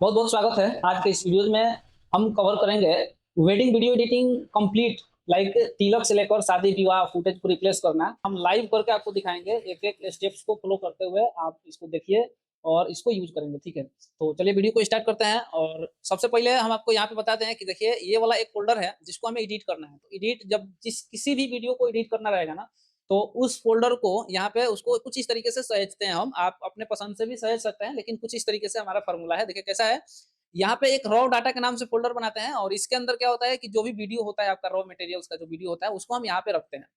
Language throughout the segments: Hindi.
बहुत बहुत स्वागत है। आज के इस वीडियो में हम कवर करेंगे wedding video editing complete, like तिलक से लेकर शादी विवाह फुटेज को रिप्लेस करना। हम लाइव करके आपको दिखाएंगे, एक एक स्टेप्स को फॉलो करते हुए आप इसको देखिए और इसको यूज करेंगे। ठीक है, तो चलिए वीडियो को स्टार्ट करते हैं। और सबसे पहले हम आपको यहाँ पे बताते हैं कि देखिए ये वाला एक फोल्डर है जिसको हमें एडिट करना है। तो एडिट जब किसी भी वीडियो को एडिट करना रहेगा ना, तो उस फोल्डर को यहाँ पे उसको कुछ इस तरीके से सहेजते हैं हम। आप अपने पसंद से भी सहेज सकते हैं, लेकिन कुछ इस तरीके से हमारा फॉर्मूला है। देखिए कैसा है, यहाँ पे एक रॉ डाटा के नाम से फोल्डर बनाते हैं और इसके अंदर क्या होता है कि जो भी वीडियो होता है, आपका रॉ मटेरियल्स का जो वीडियो होता है उसको हम यहाँ पे रखते हैं।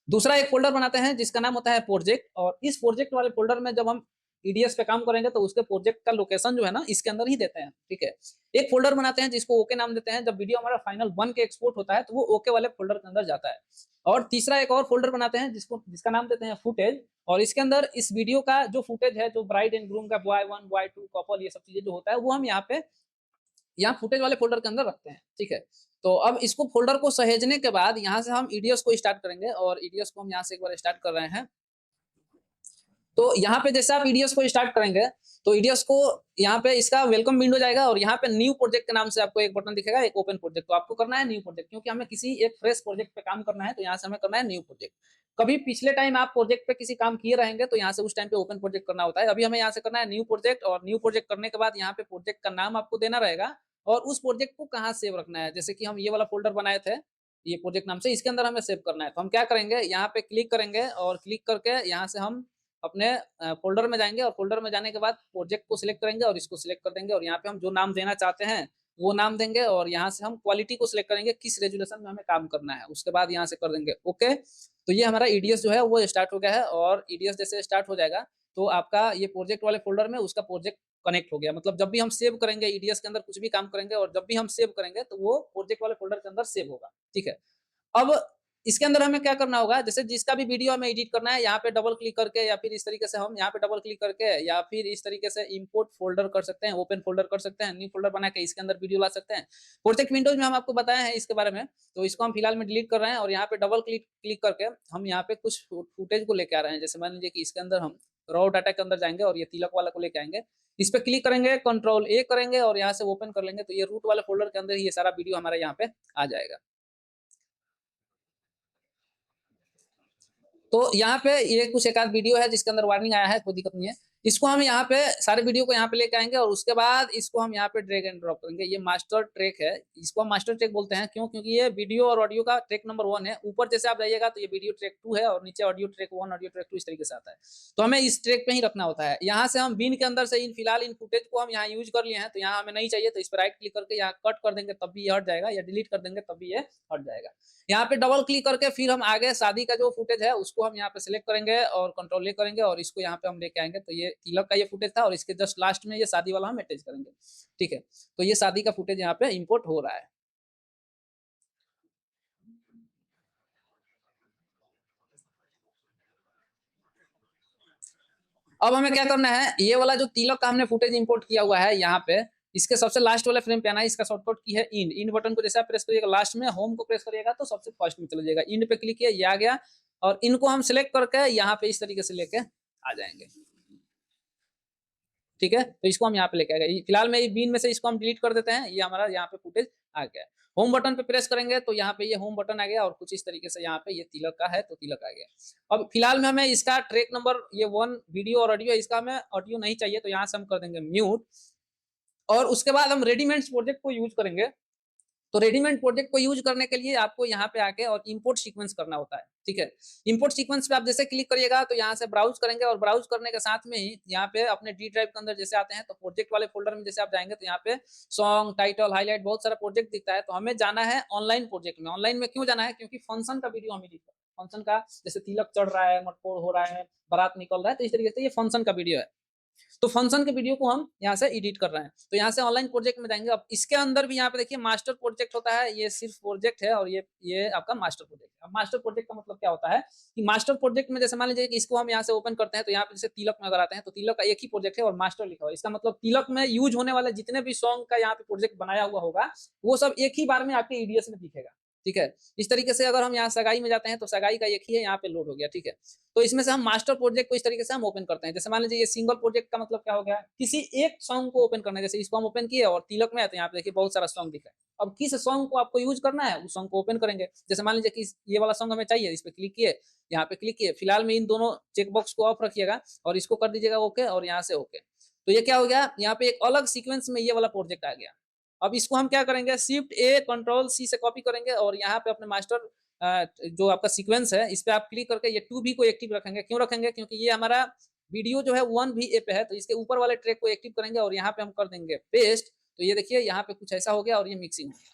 दूसरा एक फोल्डर बनाते हैं जिसका नाम होता है प्रोजेक्ट, और इस प्रोजेक्ट वाले फोल्डर में जब हम ईडीएस पे काम करेंगे तो उसके प्रोजेक्ट का लोकेशन जो है ना इसके अंदर ही देते हैं। ठीक है, एक फोल्डर बनाते हैं जिसको ओके नाम देते हैं। जब वीडियो हमारा फाइनल बन के एक्सपोर्ट होता है तो वो ओके वाले फोल्डर के अंदर जाता है। और तीसरा एक और फोल्डर बनाते हैं जिसका नाम देते हैं फुटेज, और इसके अंदर इस वीडियो का जो फुटेज है, जो ब्राइड एंड ग्रूम का बॉय 1 बॉय 2 कपल, ये सब चीजें जो होता है वो हम यहाँ फुटेज वाले फोल्डर के अंदर रखते हैं। ठीक है, तो अब इसको फोल्डर को सहेजने के बाद यहाँ से हम ईडीएस को स्टार्ट करेंगे, और ईडीएस को हम यहाँ से एक बार स्टार्ट कर रहे हैं। तो यहाँ पे जैसे आप ईडीएस को स्टार्ट करेंगे तो ईडीएस को यहाँ पे इसका वेलकम विंडो जाएगा और यहाँ पे न्यू प्रोजेक्ट के नाम से आपको एक बटन दिखेगा, एक ओपन प्रोजेक्ट। तो आपको करना है न्यू प्रोजेक्ट, क्योंकि हमें किसी एक फ्रेश प्रोजेक्ट पे काम करना है, तो यहाँ से हमें करना है न्यू प्रोजेक्ट। कभी पिछले टाइम आप प्रोजेक्ट पे किसी काम किए रहेंगे तो यहाँ से उस टाइम पे ओपन प्रोजेक्ट करना होता है। अभी हमें यहाँ से करना है न्यू प्रोजेक्ट, और न्यू प्रोजेक्ट करने के बाद यहाँ पे प्रोजेक्ट का नाम आपको देना रहेगा और उस प्रोजेक्ट को कहाँ सेव रखना है। जैसे कि हम ये वाला फोल्डर बनाए थे ये प्रोजेक्ट नाम से, इसके अंदर हमें सेव करना है। तो हम क्या करेंगे, यहाँ पे क्लिक करेंगे और क्लिक करके यहाँ से हम अपने फ़ोल्डर में जाएँगे, और फ़ोल्डर में जाने के बाद प्रोजेक्ट को सिलेक्ट करेंगे और इसको सिलेक्ट कर देंगे, और यहाँ पे हम जो नाम देना चाहते हैं, वो नाम देंगे, और यहाँ से हम क्वालिटी को सिलेक्ट करेंगे, किस रेज़ोल्यूशन में हमें काम करना है। उसके बाद यहाँ से कर देंगे ओके। तो ये हमारा ईडीएस जो है वो स्टार्ट हो गया है, और ईडीएस जैसे स्टार्ट हो जाएगा तो आपका ये प्रोजेक्ट वाले फ़ोल्डर में उसका प्रोजेक्ट कनेक्ट हो गया। मतलब जब भी हम सेव करेंगे ईडीएस के अंदर कुछ भी काम करेंगे, और जब भी हम सेव करेंगे तो वो प्रोजेक्ट वाले फ़ोल्डर के अंदर सेव होगा। ठीक है। अब इसके अंदर हमें क्या करना होगा, जैसे जिसका भी वीडियो हमें एडिट करना है, यहाँ पे डबल क्लिक करके या फिर इस तरीके से हम यहाँ पे डबल क्लिक करके या फिर इस तरीके से इंपोर्ट फोल्डर कर सकते हैं, ओपन फोल्डर कर सकते हैं, न्यू फोल्डर बना के इसके अंदर वीडियो ला सकते हैं। प्रोजेक्ट विंडोज में हम आपको बताए हैं इसके बारे में, तो इसको हम फिलहाल में डिलीट कर रहे हैं और यहाँ पे डबल क्लिक क्लिक करके हम यहाँ पे कुछ फुटेज को लेके आ रहे हैं। जैसे मान लीजिए कि इसके अंदर हम रॉ डाटा के अंदर जाएंगे और ये तिलक वाला को लेके आएंगे। इस पे क्लिक करेंगे, कंट्रोल ए करेंगे और यहाँ से ओपन कर लेंगे, तो ये रूट वाले फोल्डर के अंदर ही ये सारा वीडियो हमारे यहाँ पे आ जाएगा। तो यहाँ पे ये कुछ एक आध वीडियो है जिसके अंदर वार्निंग आया है, कोई दिक्कत नहीं है। इसको हम यहाँ पे सारे वीडियो को यहाँ पे लेके आएँगे और उसके बाद इसको हम यहाँ पे ड्रैग एंड ड्रॉप करेंगे। ये मास्टर ट्रैक है, इसको हम मास्टर ट्रैक बोलते हैं। क्यों? क्योंकि ये वीडियो और ऑडियो का ट्रैक नंबर 1 है। ऊपर जैसे आप जाइएगा तो ये वीडियो ट्रैक 2 है और नीचे ऑडियो ट्रैक 1, ऑडियो ट्रैक 2 इस तरीके से आता है। तो हमें इस ट्रैक पे ही रखना होता है। यहाँ से हम बिन के अंदर से इन फिलहाल इन फुटेज को हम यहाँ यूज़ कर लिए हैं, तो यहाँ हमें नहीं चाहिए, तो इस पे राइट क्लिक करके यहाँ कट कर देंगे तब भी ये हट जाएगा, या डिलीट कर देंगे तब भी ये हट जाएगा। यहाँ पे डबल क्लिक करके फिर हम आगे शादी का जो फुटेज है उसको हम यहाँ पे सिलेक्ट करेंगे और कंट्रोल ए करेंगे और इसको यहाँ पे हम लेके आएंगे। तो ये तिलक का ये फुटेज था और इसके जस्ट लास्ट में ये शादी वाला हम अटैच करेंगे। ठीक है, तो ये शादी का फुटेज यहाँ पे इंपोर्ट हो रहा है। अब हमें क्या करना है, ये वाला जो तिलक का हमने फुटेज इंपोर्ट किया हुआ है यहाँ पे, इसके सबसे लास्ट वाले फ्रेम पे आना है। इसका शॉर्टकट की है इन। इन बटन को जैसे आप प्रेस करिएगा लास्ट में, होम को प्रेस करिएगा तो सबसे फर्स्ट में चला जाएगा। इन पे क्लिक किया, ये आ गया, और इनको हम सिलेक्ट करके यहाँ पे इस तरीके से लेके आ जाएंगे। ठीक है, तो इसको हम यहाँ पे लेके आ गए। फिलहाल में ये बीन में से इसको हम डिलीट कर देते हैं, ये हमारा यहाँ पे फुटेज आ गया। होम बटन पे प्रेस करेंगे तो यहाँ पे ये होम बटन आ गया, और कुछ इस तरीके से यहाँ पे ये तिलक का है तो तिलक आ गया। अब फिलहाल में हमें इसका ट्रैक नंबर ये 1 वीडियो और ऑडियो, इसका हमें ऑडियो नहीं चाहिए, तो यहाँ से हम कर देंगे म्यूट। और उसके बाद हम रेडीमेड प्रोजेक्ट को यूज करेंगे। तो रेडीमेड प्रोजेक्ट को यूज करने के लिए आपको यहाँ पे आके और इंपोर्ट सीक्वेंस करना होता है। ठीक है, इंपोर्ट सीक्वेंस पे आप जैसे क्लिक करिएगा तो यहाँ से ब्राउज करेंगे, और ब्राउज करने के साथ में ही यहाँ पे अपने डी ड्राइव के अंदर जैसे आते हैं तो प्रोजेक्ट वाले फोल्डर में जैसे आप जाएंगे तो यहाँ पे सॉन्ग, टाइटल, हाईलाइट बहुत सारा प्रोजेक्ट दिखता है। तो हमें जाना है ऑनलाइन प्रोजेक्ट में। ऑनलाइन में क्यों जाना है? क्योंकि फंक्शन का वीडियो हम एडिट कर, फंक्शन का जैसे तिलक चढ़ रहा है, मटकोर हो रहा है, बारात निकल रहा है, तो इस तरीके से ये फंक्शन का वीडियो है। तो फंक्शन के वीडियो को हम यहाँ से एडिट कर रहे हैं, तो यहाँ से ऑनलाइन प्रोजेक्ट में जाएंगे। अब इसके अंदर भी यहाँ पे देखिए मास्टर प्रोजेक्ट होता है, ये सिर्फ प्रोजेक्ट है, और ये आपका मास्टर प्रोजेक्ट है। अब मास्टर प्रोजेक्ट का मतलब क्या होता है कि मास्टर प्रोजेक्ट में जैसे मान लीजिए कि इसको हम यहाँ से ओपन करते हैं, तो यहाँ पे जैसे तिलक में अगर आते हैं तो तिलक का एक ही प्रोजेक्ट है और मास्टर लिखा हुआ है। इसका मतलब तिलक में यूज होने वाले जितने भी सॉन्ग का यहाँ पे प्रोजेक्ट बनाया हुआ होगा वो सब एक ही बार में आपके ईडीएस में दिखेगा। ठीक है। इस तरीके से अगर हम यहाँ सगाई में जाते हैं तो सगाई का एक ही है, यहाँ पे लोड हो गया, ठीक है। तो इसमें से हम मास्टर प्रोजेक्ट को इस तरीके से हम ओपन करते हैं। जैसे मान लीजिए ये सिंगल प्रोजेक्ट का मतलब क्या हो गया, किसी एक सॉन्ग को ओपन करना है। जैसे इसको हम ओपन किए और तिलक में है तो यहाँ पे देखिए बहुत सारा सॉन्ग दिख रहा है। अब किस सॉन्ग को आपको यूज करना है उस सॉन्ग को ओपन करेंगे। जैसे मान लीजिए कि ये वाला सॉन्ग हमें चाहिए, इस पे क्लिक किए, यहाँ पे क्लिक किए। फिलहाल में इन दोनों चेकबॉक्स को ऑफ रखिएगा और इसको कर दीजिएगा ओके और यहाँ से ओके। तो ये क्या हो गया, यहाँ पे एक अलग सीक्वेंस में ये वाला प्रोजेक्ट आ गया। अब इसको हम क्या करेंगे, शिफ्ट ए कंट्रोल सी से कॉपी करेंगे और यहाँ पे अपने मास्टर जो आपका सीक्वेंस है इस पे आप क्लिक करके ये 2 भी को एक्टिव रखेंगे। क्यों रखेंगे, क्योंकि ये हमारा वीडियो जो है 1 भी ए पे है, तो इसके ऊपर वाले ट्रैक को एक्टिव करेंगे और यहाँ पे हम कर देंगे पेस्ट। तो ये देखिए यहाँ पे कुछ ऐसा हो गया और ये मिक्सिंग हो गया।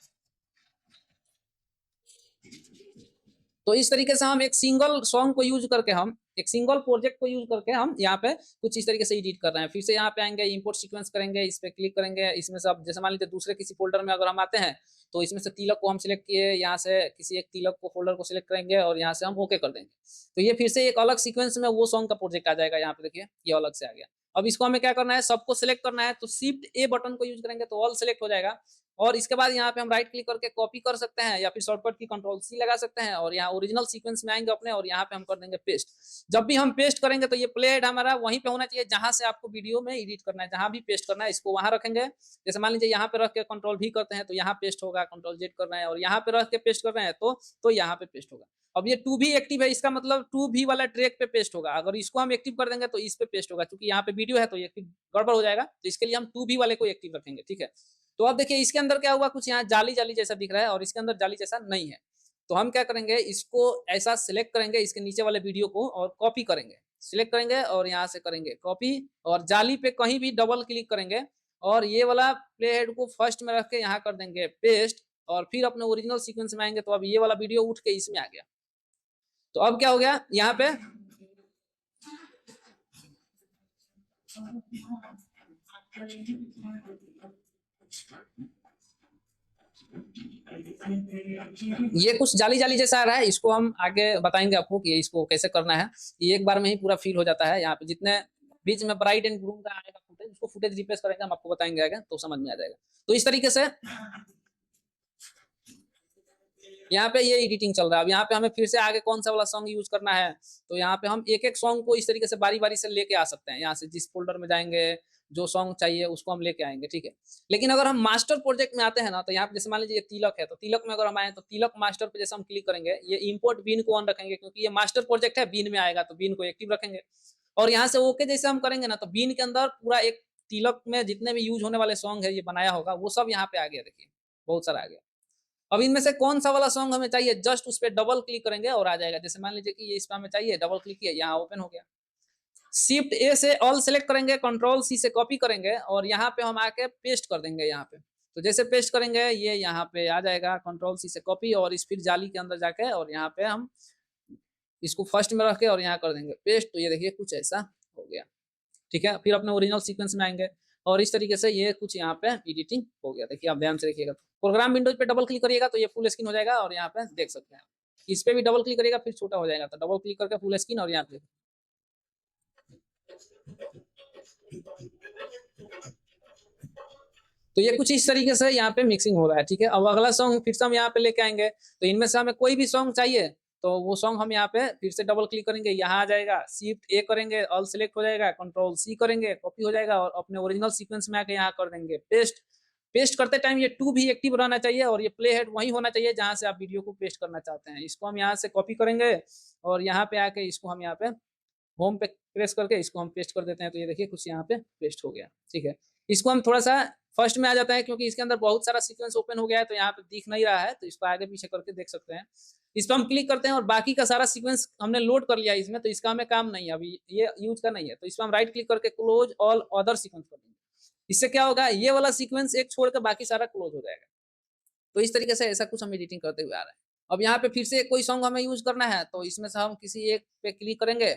तो इस तरीके से हम एक सिंगल सॉन्ग को यूज करके, हम एक सिंगल प्रोजेक्ट को यूज करके हम यहाँ पे कुछ इस तरीके से एडिट कर रहे हैं। फिर से यहाँ पे आएंगे, इंपोर्ट सीक्वेंस करेंगे, इस पे क्लिक करेंगे। इसमें से अब जैसे मान लीजिए दूसरे किसी फोल्डर में अगर हम आते हैं तो इसमें से तिलक को हम सिलेक्ट किए, यहाँ से किसी एक तिलक को फोल्डर को सिलेक्ट करेंगे और यहाँ से हम ओके कर देंगे। तो ये फिर से एक अलग सीक्वेंस में वो सॉन्ग का प्रोजेक्ट आ जाएगा। यहाँ पे देखिए ये अलग से आ गया। अब इसको हमें क्या करना है, सबको सिलेक्ट करना है। तो शिफ्ट ए बटन को यूज करेंगे तो ऑल सिलेक्ट हो जाएगा और इसके बाद यहाँ पे हम राइट क्लिक करके कॉपी कर सकते हैं या फिर शॉर्टकट की कंट्रोल सी लगा सकते हैं और यहाँ ओरिजिनल सीक्वेंस में आएंगे अपने और यहाँ पे हम कर देंगे पेस्ट। जब भी हम पेस्ट करेंगे तो ये प्ले हेड हमारा वहीं पे होना चाहिए जहां से आपको वीडियो में एडिट करना है। जहां भी पेस्ट करना है इसको वहां रखेंगे। जैसे मान लीजिए यहाँ पे रख के कंट्रोल भी करते हैं तो यहाँ पेस्ट होगा, कंट्रोल जेड कर रहे हैं और यहाँ पे रख के पेस्ट कर रहे हैं तो यहाँ पे पेस्ट होगा। अब ये 2 भी एक्टिव है, इसका मतलब 2 भी वाला ट्रैक पे पेस्ट होगा। अगर इसको हम एक्टिव कर देंगे तो इस पे पेस्ट होगा, क्योंकि यहाँ पे वीडियो है तो ये गड़बड़ हो जाएगा। तो इसके लिए हम 2 भी वाले को एक्टिव रखेंगे, ठीक है। तो अब देखिए इसके अंदर क्या हुआ, कुछ यहाँ जाली जाली जैसा दिख रहा है और इसके अंदर जाली जैसा नहीं है। तो हम क्या करेंगे, इसको ऐसा सिलेक्ट करेंगे इसके नीचे वाले वीडियो को और कॉपी करेंगे। सिलेक्ट करेंगे और यहाँ से करेंगे कॉपी और जाली पे कहीं भी डबल क्लिक करेंगे और ये वाला प्ले हेड को फर्स्ट में रख के यहाँ कर देंगे पेस्ट और फिर अपने ओरिजिनल सीक्वेंस में आएंगे। तो अब ये वाला वीडियो उठ के इसमें आ गया। तो अब क्या हो गया, यहाँ पे ये कुछ जाली जाली जैसा आ रहा है, इसको हम आगे बताएंगे आपको कि इसको कैसे करना है। ये एक बार में ही पूरा फिल हो जाता है। यहाँ पे जितने बीच में ब्राइड एंड ग्रूम का आएगा फुटेज, उसको फुटेज रिप्लेस करेंगे, हम आपको बताएंगे आगे तो समझ में आ जाएगा। तो इस तरीके से यहाँ पे ये एडिटिंग चल रहा है। अब यहाँ पे हमें फिर से आगे कौन सा वाला सॉन्ग यूज करना है, तो यहाँ पे हम एक एक सॉन्ग को इस तरीके से बारी बारी से लेके आ सकते हैं। यहाँ से जिस फोल्डर में जाएंगे जो सॉन्ग चाहिए उसको हम लेके आएंगे, ठीक है। लेकिन अगर हम मास्टर प्रोजेक्ट में आते हैं ना, तो यहाँ पे जैसे मान लीजिए तिलक है, तो तिलक में अगर हम आए तो तिलक मास्टर पे जैसे हम क्लिक करेंगे, ये इंपोर्ट बीन को ऑन रखेंगे क्योंकि ये मास्टर प्रोजेक्ट है, बीन में आएगा तो बीन को एक्टिव रखेंगे। और यहाँ से ओके जैसे हम करेंगे ना, तो बीन के अंदर पूरा एक तिलक में जितने भी यूज होने वाले सॉन्ग है ये बनाया होगा वो सब यहाँ पे आ गया। देखिए बहुत सारा आ गया। अब इनमें से कौन सा वाला सॉन्ग हमें चाहिए, जस्ट उस पर डबल क्लिक करेंगे और आ जाएगा। जैसे मान लीजिए कि ये इस पर हमें चाहिए, डबल क्लिक किया, यहाँ ओपन हो गया। शिफ्ट ए से ऑल सेलेक्ट करेंगे, कंट्रोल सी से कॉपी करेंगे और यहाँ पे हम आके पेस्ट कर देंगे यहाँ पे। तो जैसे पेस्ट करेंगे ये यहाँ पे आ जाएगा, कंट्रोल सी से कॉपी और इस फिर जाली के अंदर जाके और यहाँ पे हम इसको फर्स्ट में रख के और यहाँ कर देंगे पेस्ट। तो ये देखिए कुछ ऐसा हो गया, ठीक है। फिर अपने ओरिजिनल सीक्वेंस में आएंगे और इस तरीके से ये कुछ यहाँ पे एडिटिंग हो गया। देखिए आप ध्यान से देखिएगा, प्रोग्राम विंडोज पे डबल क्लिक करिएगा तो ये फुल स्क्रीन हो जाएगा और यहाँ पे देख सकते हैं। इस पे भी डबल क्लिक करिएगा फिर छोटा हो जाएगा, तो डबल क्लिक करके फुल स्क्रीन और यहाँ पे। तो ये कुछ इस तरीके से यहाँ पे मिक्सिंग हो रहा है, ठीक है। अब अगला सॉन्ग फिर से हम यहाँ पे लेके आएंगे। तो इनमें से हमें कोई भी सॉन्ग चाहिए तो वो सॉन्ग हम यहाँ पे फिर से डबल क्लिक करेंगे, यहाँ आ जाएगा। शिफ्ट ए करेंगे, ऑल सिलेक्ट हो जाएगा, कंट्रोल सी करेंगे, कॉपी हो जाएगा और अपने ओरिजिनल सीक्वेंस में आके यहाँ कर देंगे पेस्ट। पेस्ट करते टाइम ये 2 भी एक्टिव रहना चाहिए और ये प्ले हेड वही होना चाहिए जहां से आप वीडियो को पेस्ट करना चाहते हैं। इसको हम यहाँ से कॉपी करेंगे और यहाँ पे आके इसको हम यहाँ पे होम पे प्रेस करके इसको हम पेस्ट कर देते हैं। तो ये देखिए कुछ यहाँ पे पेस्ट हो गया, ठीक है। इसको हम थोड़ा सा फर्स्ट में आ जाता है क्योंकि इसके अंदर बहुत सारा सीक्वेंस ओपन हो गया है तो यहाँ पे दिख नहीं रहा है, तो इसको आगे पीछे करके देख सकते हैं। इस पर हम क्लिक करते हैं और बाकी का सारा सीक्वेंस हमने लोड कर लिया इसमें, तो इसका हमें काम नहीं है, अभी ये यूज का नहीं है। तो इस पर हम राइट क्लिक करके क्लोज ऑल अदर सीक्वेंस कर देंगे। इससे क्या होगा, ये वाला सीक्वेंस एक छोड़ कर बाकी सारा क्लोज हो जाएगा। तो इस तरीके से ऐसा कुछ हम एडिटिंग करते हुए आ रहे हैं। अब यहाँ पे फिर से कोई सॉन्ग हमें यूज करना है तो इसमें से हम किसी एक पे क्लिक करेंगे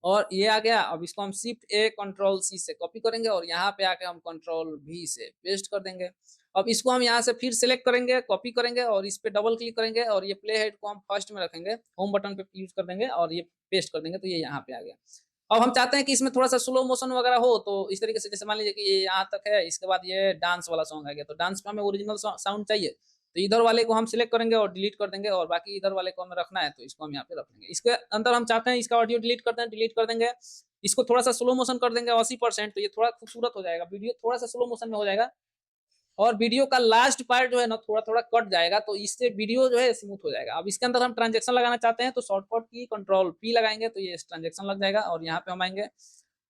और ये आ गया। अब इसको हम शिफ्ट ए कंट्रोल सी से कॉपी करेंगे और यहाँ पे आके हम कंट्रोल वी से पेस्ट कर देंगे। अब इसको हम यहाँ से फिर सिलेक्ट करेंगे, कॉपी करेंगे और इस पे डबल क्लिक करेंगे और ये प्ले हेड को हम फर्स्ट में रखेंगे, होम बटन पे यूज कर देंगे और ये पेस्ट कर देंगे। तो ये यहाँ पे आ गया। अब हम चाहते हैं कि इसमें थोड़ा सा स्लो मोशन वगैरह हो, तो इस तरीके से जैसे मान लीजिए कि ये यहाँ तक है, इसके बाद ये डांस वाला सॉन्ग आ गया, तो डांस पे हमें ओरिजिनल साउंड चाहिए। तो इधर वाले को हम सिलेक्ट करेंगे और डिलीट कर देंगे, और बाकी इधर वाले को हमें रखना है तो इसको हम यहाँ पे रख देंगे। इसके अंदर हम चाहते हैं इसका ऑडियो डिलीट करते हैं, डिलीट कर देंगे। इसको थोड़ा सा स्लो मोशन कर देंगे 80%, तो ये थोड़ा खूबसूरत हो जाएगा, वीडियो थोड़ा सा स्लो मोशन में हो जाएगा, और वीडियो का लास्ट पार्ट जो है ना थोड़ा थोड़ा कट जाएगा, तो इससे वीडियो जो है स्मूथ हो जाएगा। अब इसके अंदर हम ट्रांजेक्शन लगाना चाहते हैं तो शॉर्टकट की कंट्रोल पी लगाएंगे तो ये ट्रांजेक्शन लग जाएगा, और यहाँ पे हम आएंगे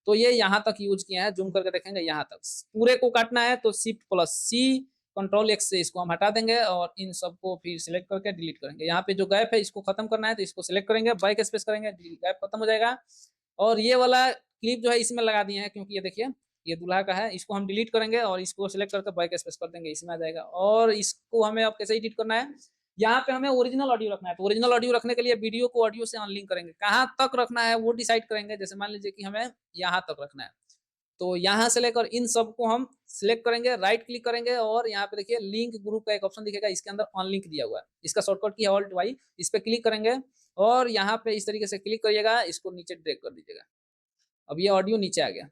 तो ये यहाँ तक यूज किया है, जूम करके देखेंगे यहाँ तक। पूरे को काटना है तो Shift+C Ctrl+X से इसको हम हटा देंगे, और इन सबको फिर सिलेक्ट करके डिलीट करेंगे। यहाँ पे जो गैप है इसको खत्म करना है तो इसको सिलेक्ट करेंगे, बैक स्पेस करेंगे, गैप खत्म हो जाएगा। और ये वाला क्लिप जो है इसमें लगा दिए हैं, क्योंकि ये देखिए ये दूल्हा का है, इसको हम डिलीट करेंगे और इसको सिलेक्ट करके बैक स्पेस कर देंगे, इसमें आ जाएगा। और इसको हमें अब कैसे एडिट करना है, यहाँ पे हमें ओरिजिनल ऑडियो रखना है, तो ओरिजिनल ऑडियो रखने के लिए वीडियो को ऑडियो से अनलिंक करेंगे, कहाँ तक रखना है वो डिसाइड करेंगे। जैसे मान लीजिए कि हमें यहाँ तक रखना है, तो यहाँ से लेकर इन सबको हम सिलेक्ट करेंगे, राइट क्लिक करेंगे, और यहाँ पे देखिए लिंक ग्रुप का एक ऑप्शन दिखेगा, इसके अंदर अनलिंक दिया हुआ है, इसका शॉर्टकट की है Alt+Y, इस पे क्लिक करेंगे और यहाँ पे इस तरीके से क्लिक करिएगा, इसको नीचे ड्रैग कर दीजिएगा। अब ये ऑडियो नीचे आ गया,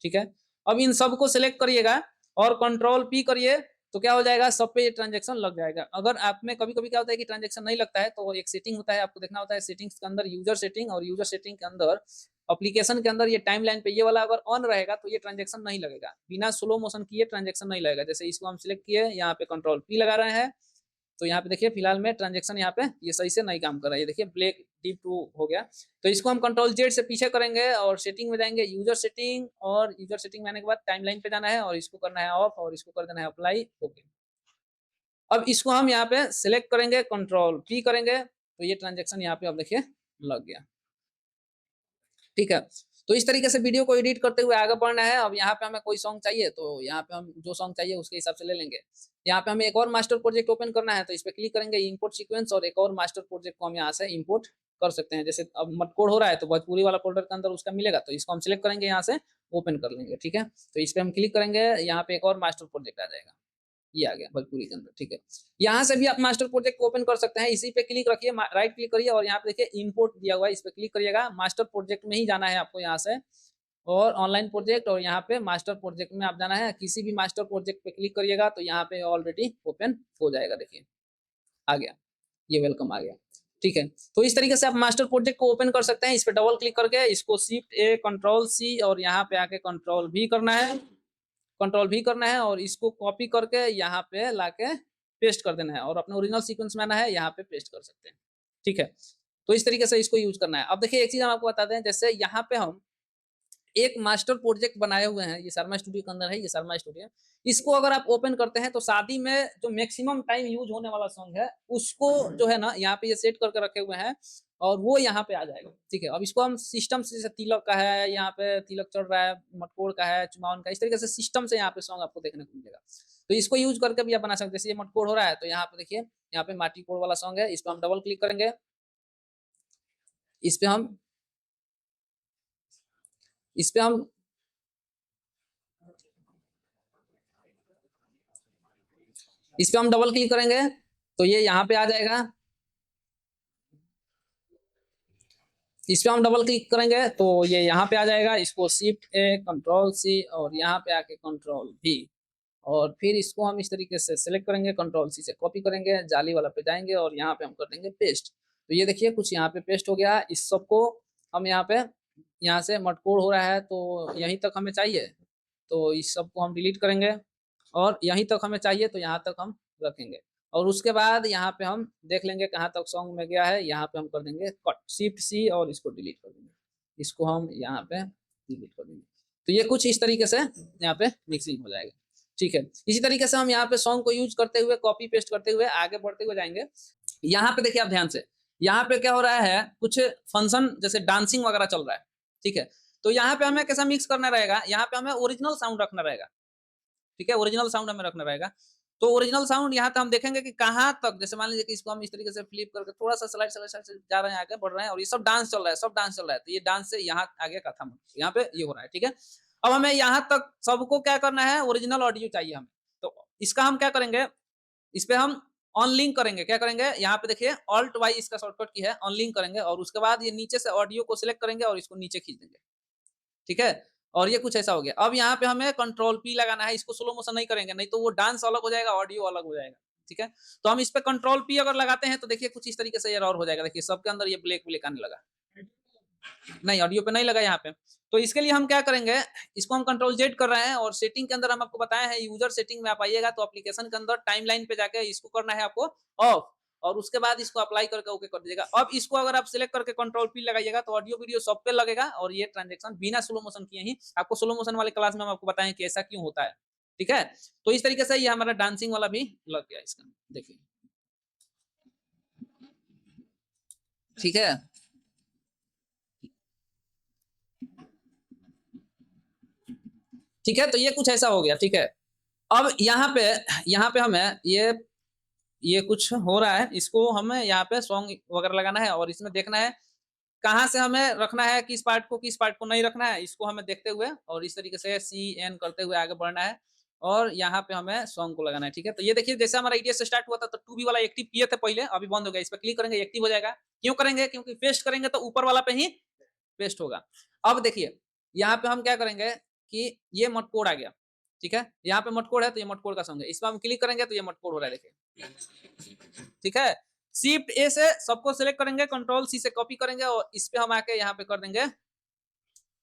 ठीक है। अब इन सबको सिलेक्ट करिएगा और Ctrl+P करिए, तो क्या हो जाएगा, सब पे ये ट्रांजेक्शन लग जाएगा। अगर आप में कभी-कभी क्या होता है कि ट्रांजेक्शन नहीं लगता है, तो एक सेटिंग होता है, आपको देखना होता है सेटिंग्स के अंदर यूजर सेटिंग, और यूजर सेटिंग के अंदर एप्लीकेशन के अंदर ये टाइमलाइन पे ये वाला अगर ऑन रहेगा तो ये ट्रांजेक्शन नहीं लगेगा, बिना स्लो मोशन किए ट्रांजेक्शन नहीं लगेगा। जैसे इसको हम सिलेक्ट किए, यहाँ पे Ctrl+P लगा रहे हैं, तो यहाँ पे देखिए फिलहाल में ट्रांजेक्शन यहाँ पे ये सही से नहीं काम कर रहा है, ये देखिए ब्लैक डीप टू हो गया। तो इसको हम Ctrl+Z से पीछे करेंगे और सेटिंग में जाएंगे, यूजर सेटिंग, और यूजर सेटिंग में आने के बाद टाइमलाइन पे जाना है और इसको करना है ऑफ, और इसको कर देना है अप्लाई, ओके। अब इसको हम यहाँ पे सिलेक्ट करेंगे, Ctrl+P करेंगे, तो ये ट्रांजेक्शन यहाँ पे अब देखिए लग गया, ठीक है। तो इस तरीके से वीडियो को एडिट करते हुए आगे बढ़ना है। अब यहाँ पे हमें कोई सॉन्ग चाहिए तो यहाँ पे हम जो सॉन्ग चाहिए उसके हिसाब से ले लेंगे। यहाँ पे हमें एक और मास्टर प्रोजेक्ट ओपन करना है, तो इस पे क्लिक करेंगे, इंपोर्ट सीक्वेंस, और एक और मास्टर प्रोजेक्ट को हम यहाँ से इंपोर्ट कर सकते हैं। जैसे अब मटकोड़ हो रहा है तो भोजपुरी वाला फोल्डर के अंदर उसका मिलेगा, तो इसको हम सिलेक्ट करेंगे, यहाँ से ओपन कर लेंगे, ठीक है। तो इस पे हम क्लिक करेंगे, यहाँ पे एक और मास्टर प्रोजेक्ट आ जाएगा, ये आ गया भोजपुरी के अंदर, ठीक है। यहाँ से भी आप मास्टर प्रोजेक्ट को ओपन कर सकते हैं, इसी पे क्लिक रखिए, राइट क्लिक करिए, और यहाँ पे देखिए इंपोर्ट दिया हुआ है, इस पे क्लिक करिएगा, मास्टर प्रोजेक्ट में ही जाना है आपको यहाँ से, और ऑनलाइन प्रोजेक्ट, और यहाँ पे मास्टर प्रोजेक्ट में आप जाना है। किसी भी मास्टर प्रोजेक्ट पे क्लिक करिएगा तो यहाँ पे ऑलरेडी ओपन हो जाएगा, देखिए आ गया, ये वेलकम आ गया, ठीक है। तो इस तरीके से आप मास्टर प्रोजेक्ट को ओपन कर सकते हैं। इस पे डबल क्लिक करके इसको Shift+A Ctrl+C और यहाँ पे आके Ctrl+V करना है, Ctrl+V करना है, और इसको कॉपी करके यहाँ पे लाके पेस्ट कर देना है, और अपने ओरिजिनल सीक्वेंस में आना है, यहाँ पे पेस्ट कर सकते हैं, ठीक है। तो इस तरीके से इसको यूज करना है। अब देखिए एक चीज हम आपको बताते हैं, जैसे यहाँ पे हम एक मास्टर प्रोजेक्ट बनाए हुए हैं, ये शर्मा स्टूडियो के अंदर है, ये शर्मा स्टूडियो, इसको अगर आप ओपन करते हैं तो शादी में जो मैक्सिमम टाइम यूज होने वाला सॉन्ग है उसको जो है ना यहाँ पे ये सेट करके रखे हुए हैं, और वो यहाँ पे आ जाएगा, ठीक है। अब इसको हम सिस्टम से, जैसे तिलक का है, यहाँ पे तिलक चल रहा है, मटकोड़ का है, चुमावन का, इस तरीके से सिस्टम से यहाँ पे सॉन्ग आपको देखने को मिलेगा। तो इसको यूज करके भी आप बना सकते हैं। जैसे ये मटकोड़ हो रहा है तो यहाँ पे देखिए, यहाँ पे माटी कोड़ वाला सॉन्ग है, इस पर हम डबल क्लिक करेंगे, इस पे हम इस पे हम इस पे हम डबल क्लिक करेंगे तो ये यहाँ पे आ जाएगा। इस पे हम डबल क्लिक करेंगे तो ये यहाँ पे आ जाएगा, इसको Shift+A Ctrl+C और यहाँ पे आके Ctrl+V, और फिर इसको हम इस तरीके से सिलेक्ट करेंगे, Ctrl+C से कॉपी करेंगे, जाली वाला पे जाएंगे और यहाँ पे हम कर देंगे पेस्ट। तो ये देखिए कुछ यहाँ पे पेस्ट हो गया। इस सबको हम यहाँ पे, यहाँ से मटकोड़ हो रहा है तो यहीं तक हमें चाहिए, तो इस सबको हम डिलीट करेंगे, और यहीं तक हमें चाहिए तो यहाँ तक हम रखेंगे, और उसके बाद यहाँ पे हम देख लेंगे कहाँ तक सॉन्ग में गया है, यहाँ पे हम कर देंगे कट, Shift+C और इसको डिलीट कर देंगे, इसको हम यहाँ पे डिलीट कर देंगे। तो ये कुछ इस तरीके से यहाँ पे मिक्सिंग हो जाएगा, ठीक है। इसी तरीके से हम यहाँ पे सॉन्ग को यूज करते हुए, कॉपी पेस्ट करते हुए आगे बढ़ते हुए जाएंगे। यहाँ पे देखिए आप ध्यान से, यहाँ पे क्या हो रहा है, कुछ फंक्शन जैसे डांसिंग वगैरह चल रहा है, ठीक है। तो यहाँ पे हमें कैसा मिक्स करना रहेगा, यहाँ पे हमें ओरिजिनल साउंड रखना रहेगा, ठीक है, ओरिजिनल साउंड हमें रखना रहेगा। तो ओरिजिनल साउंड यहाँ पे हम देखेंगे कि कहाँ तक, जैसे मान लीजिए कि इसको हम इस तरीके से फ्लिप करके थोड़ा सा स्लाइड से जा रहे हैं, आगे बढ़ रहे हैं, और ये सब डांस चल रहा है, सब डांस चल रहा है, तो ये डांस से यहाँ आगे का था, यहाँ पे ये हो रहा है, ठीक है। अब हमें यहाँ तक सबको क्या करना है, ओरिजिनल ऑडियो चाहिए हमें, तो इसका हम क्या करेंगे, इस पे हम अनलिंक करेंगे। क्या करेंगे, यहाँ पे देखिए Alt+Y इसका शॉर्टकट की है, अनलिंक करेंगे, और उसके बाद ये नीचे से ऑडियो को सिलेक्ट करेंगे और इसको नीचे खींच देंगे, ठीक है। और ये कुछ ऐसा हो गया। अब यहाँ पे हमें Ctrl+P लगाना है, इसको स्लो मोशन नहीं करेंगे, नहीं तो वो डांस अलग हो जाएगा, ऑडियो अलग हो जाएगा, ठीक है। तो हम इस पे कंट्रोल पी अगर लगाते हैं तो देखिए कुछ इस तरीके से एरर हो जाएगा। देखिए सबके अंदर ये ब्लैक ब्लैक आने लगा। नहीं, ऑडियो पे नहीं लगा यहाँ पे। तो इसके लिए हम क्या करेंगे, इसको हम कंट्रोल जेड कर रहे हैं और सेटिंग के अंदर हम आपको बताए हैं, यूजर सेटिंग में आप आइएगा तो एप्लीकेशन के अंदर टाइमलाइन पे जाके इसको करना है आपको ऑफ, और उसके बाद इसको अप्लाई करके ओके कर दीजिएगा। अब इसको अगर आप सिलेक्ट करके कंट्रोल पी लगाइएगा तो ऑडियो वीडियो सब पे लगेगा और ये ट्रांजेक्शन बिना स्लो मोशन किए ही आपको स्लो मोशन वाले क्लास में हम आपको बताएं कि ऐसा क्यों होता है। ठीक है, तो इस तरीके से ये हमारा डांसिंग वाला भी लग गया इसका, देखिए। ठीक है, ठीक है, तो ये कुछ ऐसा हो गया। ठीक है, अब यहाँ पे हमें ये कुछ हो रहा है, इसको हमें यहाँ पे सॉन्ग वगैरह लगाना है और इसमें देखना है कहाँ से हमें रखना है, किस पार्ट को नहीं रखना है, इसको हमें देखते हुए और इस तरीके से सी एन करते हुए आगे बढ़ना है और यहाँ पे हमें सॉन्ग को लगाना है। ठीक है, तो ये देखिए जैसे हमारा ईटीएस स्टार्ट हुआ था तो 2B वाला एक्टिव किए थे पहले, अभी बंद हो गया। इस पर क्लिक करेंगे एक्टिव हो जाएगा। क्यों करेंगे, क्योंकि पेस्ट करेंगे तो ऊपर वाला पे ही पेस्ट होगा। अब देखिए यहाँ पे हम क्या करेंगे कि ये मटकोड आ गया। ठीक है, यहाँ पे मटकोड है तो ये मटकोड का सॉन्ग है, इस पर हम क्लिक करेंगे तो ये मटकोड हो रहा है, देखिए। ठीक है, शिफ्ट ए से सबको सिलेक्ट करेंगे, कंट्रोल सी से कॉपी करेंगे और इस पे हम आके यहाँ पे कर देंगे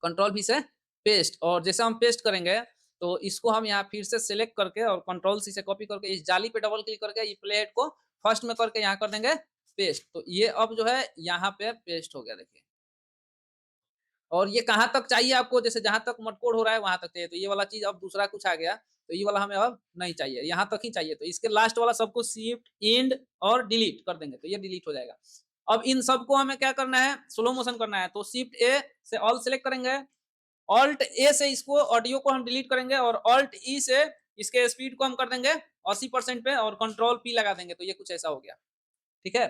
कंट्रोल वी से पेस्ट, और जैसे हम पेस्ट करेंगे तो इसको हम यहाँ फिर से सिलेक्ट करके और कंट्रोल सी से कॉपी करके इस जाली पे डबल क्लिक करके ये प्ले हेड को फर्स्ट में करके यहाँ कर देंगे पेस्ट। तो ये अब जो है यहाँ पे पेस्ट हो गया, देखिए। और ये कहाँ तक चाहिए आपको, जैसे जहाँ तक मटकोड़ हो रहा है वहां तक चाहिए, तो ये वाला चीज अब दूसरा कुछ आ गया तो ये वाला हमें अब नहीं चाहिए, यहाँ तक ही चाहिए। तो इसके लास्ट वाला सबको शिफ्ट इंड और डिलीट कर देंगे तो ये डिलीट हो जाएगा। अब इन सबको हमें क्या करना है, स्लो मोशन करना है, तो शिफ्ट ए से ऑल सेलेक्ट करेंगे, ऑल्ट ए से इसको ऑडियो को हम डिलीट करेंगे और ऑल्ट ई से इसके स्पीड को हम कर देंगे 80% पे और कंट्रोल पी लगा देंगे। तो ये कुछ ऐसा हो गया। ठीक है,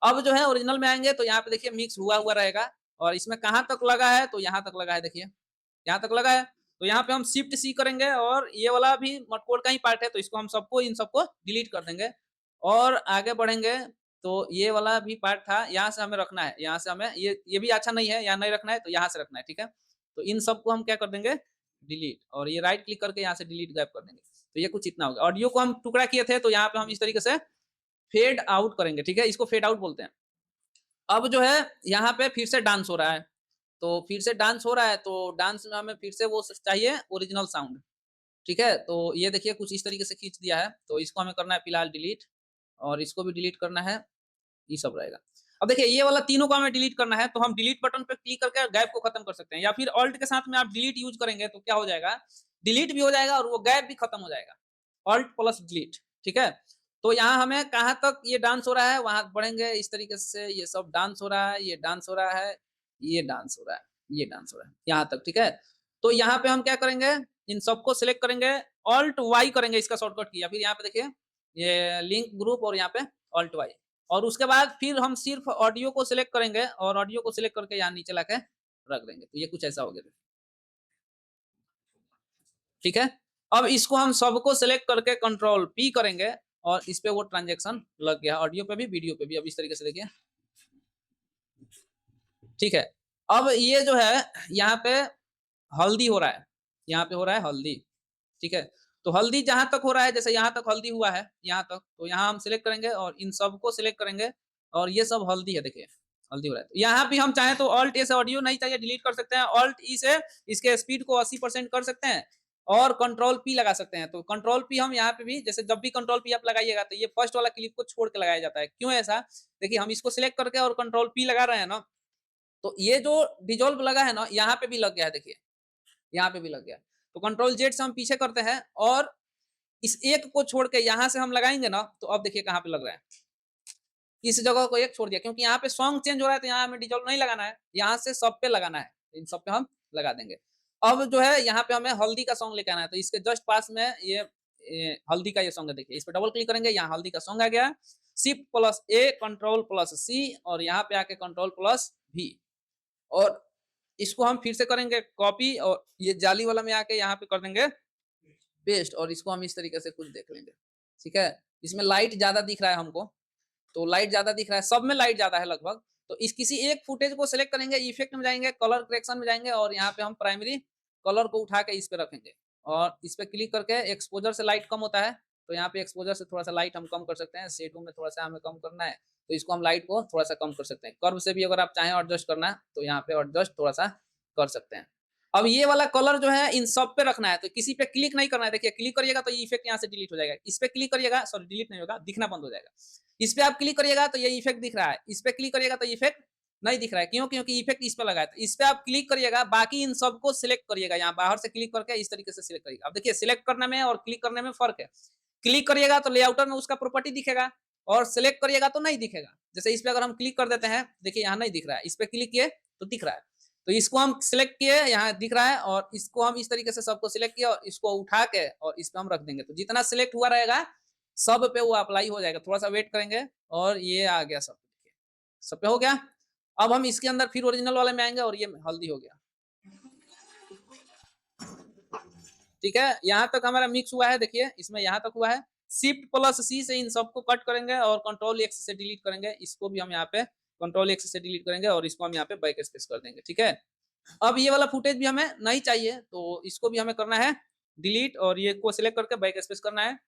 अब जो है ओरिजिनल में आएंगे तो यहाँ पे देखिए मिक्स हुआ हुआ रहेगा और इसमें कहाँ तक लगा है, तो यहाँ तक लगा है, देखिए यहाँ तक लगा है। तो यहाँ पे हम शिफ्ट सी करेंगे और ये वाला भी मटकोड का ही पार्ट है तो इसको हम सबको इन सबको डिलीट कर देंगे और आगे बढ़ेंगे। तो ये वाला भी पार्ट था, यहाँ से हमें रखना है, यहाँ से हमें ये भी अच्छा नहीं है, यहाँ नहीं रखना है तो यहाँ से रखना है। ठीक है, तो इन सबको हम क्या कर देंगे डिलीट, और ये राइट क्लिक करके यहाँ से डिलीट गायब कर देंगे। तो ये कुछ इतना होगा। ऑडियो को हम टुकड़ा किए थे तो यहाँ पे हम इस तरीके से फेड आउट करेंगे। ठीक है, इसको फेड आउट बोलते हैं। अब जो है यहाँ पे फिर से डांस हो रहा है, तो फिर से डांस हो रहा है तो डांस में हमें फिर से वो चाहिए ओरिजिनल साउंड। ठीक है, तो ये देखिए कुछ इस तरीके से खींच दिया है तो इसको हमें करना है फिलहाल डिलीट, और इसको भी डिलीट करना है, ये सब रहेगा। अब देखिए ये वाला तीनों को हमें डिलीट करना है तो हम डिलीट बटन पे क्लिक करके गैप को खत्म कर सकते हैं, या फिर ऑल्ट के साथ में आप डिलीट यूज करेंगे तो क्या हो जाएगा, डिलीट भी हो जाएगा और वो गैप भी खत्म हो जाएगा, ऑल्ट प्लस डिलीट। ठीक है, तो यहाँ हमें कहाँ तक ये डांस हो रहा है वहां बढ़ेंगे इस तरीके से, ये सब डांस हो रहा है, ये डांस हो रहा है, ये डांस हो रहा है, ये डांस हो रहा है यहाँ तक। ठीक है, तो यहाँ पे हम क्या करेंगे, इन सबको सिलेक्ट करेंगे, ऑल्ट वाई करेंगे इसका शॉर्टकट की, या फिर यहाँ पे देखिए ये लिंक ग्रुप और यहाँ पे ऑल्ट वाई, और उसके बाद फिर हम सिर्फ ऑडियो को सिलेक्ट करेंगे और ऑडियो को सिलेक्ट करके यहाँ नीचे लाके रख देंगे। तो ये कुछ ऐसा हो गया। ठीक है, अब इसको हम सबको सिलेक्ट करके कंट्रोल पी करेंगे और इस पे वो ट्रांजेक्शन लग गया, ऑडियो पे भी वीडियो पे भी। अब इस तरीके से देखिए। ठीक है, अब ये जो है यहाँ पे हल्दी हो रहा है, यहाँ पे हो रहा है हल्दी। ठीक है, तो हल्दी जहां तक हो रहा है, जैसे यहाँ तक हल्दी हुआ है यहाँ तक, तो यहाँ हम सिलेक्ट करेंगे और इन सबको सिलेक्ट करेंगे और ये सब हल्दी है, देखिए हल्दी हो रहा है। तो यहाँ भी हम चाहें तो ऑल्ट ए से ऑडियो नहीं चाहिए डिलीट कर सकते हैं, ऑल्ट ई से इसके स्पीड को 80% कर सकते हैं और कंट्रोल पी लगा सकते हैं। तो कंट्रोल पी हम यहाँ पे भी, जैसे जब भी कंट्रोल पी आप लगाइएगा तो ये फर्स्ट वाला क्लिप को छोड़ के लगाया जाता है। क्यों ऐसा, देखिए हम इसको सिलेक्ट करके और कंट्रोल पी लगा रहे हैं ना, तो ये जो डिजोल्व लगा है ना यहाँ पे भी लग गया है, देखिए यहाँ पे भी लग गया। तो कंट्रोल जेड से हम पीछे करते हैं और इस एक को छोड़ के यहाँ से हम लगाएंगे ना, तो अब देखिए कहाँ पे लग रहा है, इस जगह को एक छोड़ दिया, क्योंकि यहाँ पे सॉन्ग चेंज हो रहा है तो यहाँ हमें डिजोल्व नहीं लगाना है, यहाँ से सब पे लगाना है, इन सब पे हम लगा देंगे। अब जो है यहाँ पे हमें हल्दी का सॉन्ग लेके आना है, तो इसके जस्ट पास में ये हल्दी का ये सॉन्ग है, देखिए इस पे डबल क्लिक करेंगे, यहाँ हल्दी का सॉन्ग आ गया। शिफ्ट प्लस ए, कंट्रोल प्लस सी और यहाँ पे आके कंट्रोल प्लस भी, और इसको हम फिर से करेंगे कॉपी और ये जाली वाला में आके यहाँ पे कर देंगे पेस्ट, और इसको हम इस तरीके से कुछ देख लेंगे। ठीक है, इसमें लाइट ज्यादा दिख रहा है हमको, तो लाइट ज्यादा दिख रहा है, सब में लाइट ज्यादा है लगभग। तो इस किसी एक फुटेज को सिलेक्ट करेंगे, इफेक्ट में जाएंगे, कलर करेक्शन में जाएंगे और यहाँ पे हम प्राइमरी कलर को उठा के इस पे रखेंगे और इस पे क्लिक करके एक्सपोजर से लाइट कम होता है तो यहाँ पे एक्सपोजर से थोड़ा सा लाइट हम कम कर सकते हैं, शेडो में थोड़ा सा हमें कम करना है तो इसको हम लाइट को थोड़ा सा कम कर सकते हैं। कर्व से भी अगर आप चाहें एडजस्ट करना तो यहाँ पे एडजस्ट थोड़ा सा कर सकते हैं। अब ये वाला कलर जो है इन सब पे रखना है, तो किसी पे क्लिक नहीं करना है। देखिए क्लिक करिएगा तो ये इफेक्ट यहाँ से डिलीट हो जाएगा, इस पे क्लिक करिएगा, सॉरी डिलीट नहीं होगा, दिखना बंद हो जाएगा। इस पे आप क्लिक करिएगा तो ये इफेक्ट दिख रहा है, इस पे क्लिक करिएगा तो इफेक्ट नहीं दिख रहा है। क्यों? क्योंकि इफेक्ट इस पे लगा है। तो इस पे आप क्लिक करिएगा, बाकी इन सबको सिलेक्ट करिएगा, यहाँ बाहर से क्लिक करके इस तरीके से सिलेक्ट करिएगा। अब देखिए सिलेक्ट करने में और क्लिक करने में फर्क है। क्लिक करिएगा तो लेआउटर में उसका प्रॉपर्टी दिखेगा और सिलेक्ट करिएगा तो नहीं दिखेगा। जैसे इस पे अगर हम क्लिक कर देते हैं, देखिए यहाँ नहीं दिख रहा है, इस पे क्लिक किए तो दिख रहा है। तो इसको हम सिलेक्ट किए, यहाँ दिख रहा है, और इसको हम इस तरीके से सबको सिलेक्ट किया और इसको उठा के और इस पे हम रख देंगे। तो जितना सिलेक्ट हुआ रहेगा सब पे वो अप्लाई हो जाएगा। थोड़ा सा वेट करेंगे और ये आ गया सब, देखिए सब पे हो गया। अब हम इसके अंदर फिर ओरिजिनल वाले में आएंगे और ये हल्दी हो गया। ठीक है, यहाँ तक हमारा मिक्स हुआ है, देखिए इसमें यहाँ तक हुआ है। शिफ्ट प्लस सी से इन सबको कट करेंगे और कंट्रोल एक्स से डिलीट करेंगे। इसको भी हम यहाँ पे कंट्रोल एक्स से डिलीट करेंगे और इसको हम यहाँ पे बैक स्पेस कर देंगे। ठीक है, अब ये वाला फुटेज भी हमें नहीं चाहिए तो इसको भी हमें करना है डिलीट और ये को सिलेक्ट करके बैक स्पेस करना है।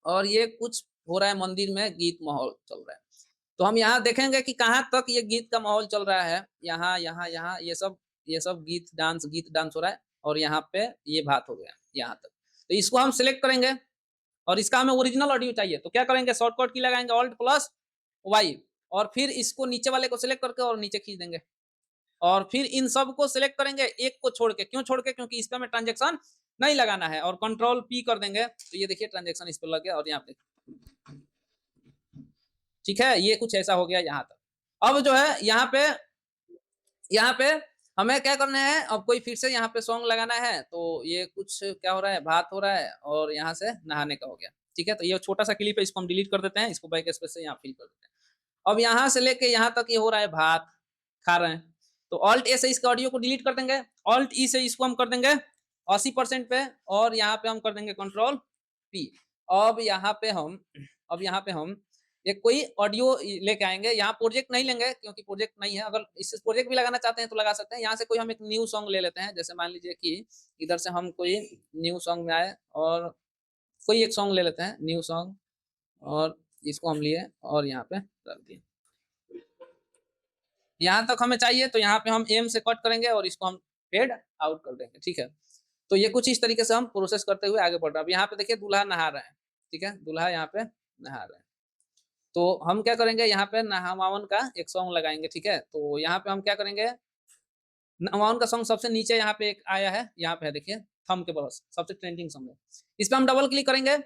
और ये कुछ हो रहा है मंदिर में, गीत माहौल चल रहा है, तो हम यहाँ देखेंगे कि कहाँ तक ये गीत का माहौल चल रहा है। यहाँ यहाँ यहाँ ये सब गीत डांस हो रहा है और यहाँ पे ये बात हो गया यहाँ तक। तो इसको हम सिलेक्ट करेंगे और इसका हमें ओरिजिनल ऑडियो चाहिए, तो क्या करेंगे, शॉर्टकट की लगाएंगे ऑल्ट प्लस वाई और फिर इसको नीचे वाले को सिलेक्ट करके और नीचे खींच देंगे और फिर इन सब को सिलेक्ट करेंगे एक को छोड़ के। क्यों छोड़ के? क्योंकि इस पे हमें ट्रांजेक्शन नहीं लगाना है और कंट्रोल पी कर देंगे तो ये देखिए ट्रांजेक्शन इस पे लग गया और यहाँ पे। ठीक है, ये कुछ ऐसा हो गया यहाँ तक। अब जो है यहाँ पे हमें क्या करना है, अब कोई फिर से यहाँ पे सॉन्ग लगाना है तो ये कुछ क्या हो रहा है, बात हो रहा है और यहाँ से नहाने का हो गया। ठीक है, तो ये छोटा सा क्लिप है, इसको हम डिलीट कर देते हैं, इसको बैक स्पेस से यहाँ फिल कर देते हैं। अब यहाँ से लेके यहाँ तक ये हो रहा है भात खा रहे हैं, तो ऑल्ट ए से इसका ऑडियो को डिलीट कर देंगे, ऑल्ट ई से इसको हम कर देंगे 80% पे और यहाँ पे हम कर देंगे कंट्रोल पी। अब यहाँ पे हम एक कोई ऑडियो लेके आएंगे। यहाँ प्रोजेक्ट नहीं लेंगे क्योंकि प्रोजेक्ट नहीं है, अगर इससे प्रोजेक्ट भी लगाना चाहते हैं तो लगा सकते हैं। यहाँ से कोई हम एक न्यू सॉन्ग ले लेते हैं, जैसे मान लीजिए कि इधर से हम कोई न्यू सॉन्ग में आए और कोई एक सॉन्ग ले लेते हैं न्यू सॉन्ग और इसको हम लिए और यहाँ पे रख दिए। यहाँ तक हमें चाहिए तो यहाँ पे हम एम से कट करेंगे और इसको हम फेड आउट कर देंगे। ठीक है, तो ये कुछ इस तरीके से हम प्रोसेस करते हुए आगे बढ़ रहे हैं। अब यहाँ पे देखिए दूल्हा नहा रहा है। ठीक है, दूल्हा यहाँ पे नहा रहा है, तो हम क्या करेंगे, यहाँ पे नहावन का एक सॉन्ग लगाएंगे। ठीक है, तो यहाँ पे हम क्या करेंगे, नहावन का सॉन्ग सबसे नीचे यहाँ पे एक आया है, यहाँ पे है देखिए थंब के पास सबसे ट्रेंडिंग सॉन्ग है। इस पे हम डबल क्लिक करेंगे